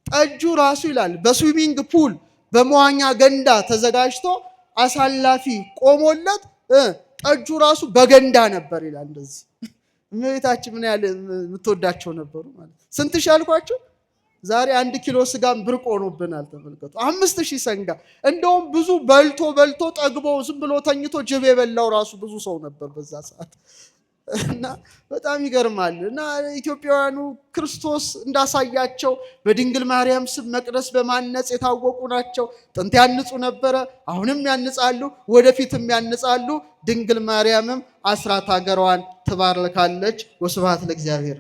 [SPEAKER 1] ጠጁ ራሱ ይላል በስዊሚንግ ፑል በመዋኛ ገንዳ ተዘጋጅቶ አሳላፊ ቆሞለት ጠጁ ራሱ በገንዳ ነበር ይላል። እንደዚህ እመቤታችን ምን ያህል የምትወዳቸው ነበሩ ማለት። ስንት ሺህ አልኳቸው? ዛሬ 1 ኪሎ ስጋም ብርቅ ሆኖብናል። ተመልከቱ፣ 5000 ሰንጋ። እንደውም ብዙ በልቶ ጠግቦ ዝም ብሎ ተኝቶ ጅብ የበላው ራሱ ብዙ ሰው ነበር በዛ ሰዓት። እና በጣም ይገርማል። እና ኢትዮጵያውያኑ ክርስቶስ እንዳሳያቸው በድንግል ማርያም ስም መቅደስ በማነጽ የታወቁ ናቸው። ጥንት ያንጹ ነበረ፣ አሁንም ያንጻሉ፣ ወደፊትም ያንጻሉ። ድንግል ማርያምም አስራት ሀገሯን ትባርካለች። ወስብሐት ለእግዚአብሔር።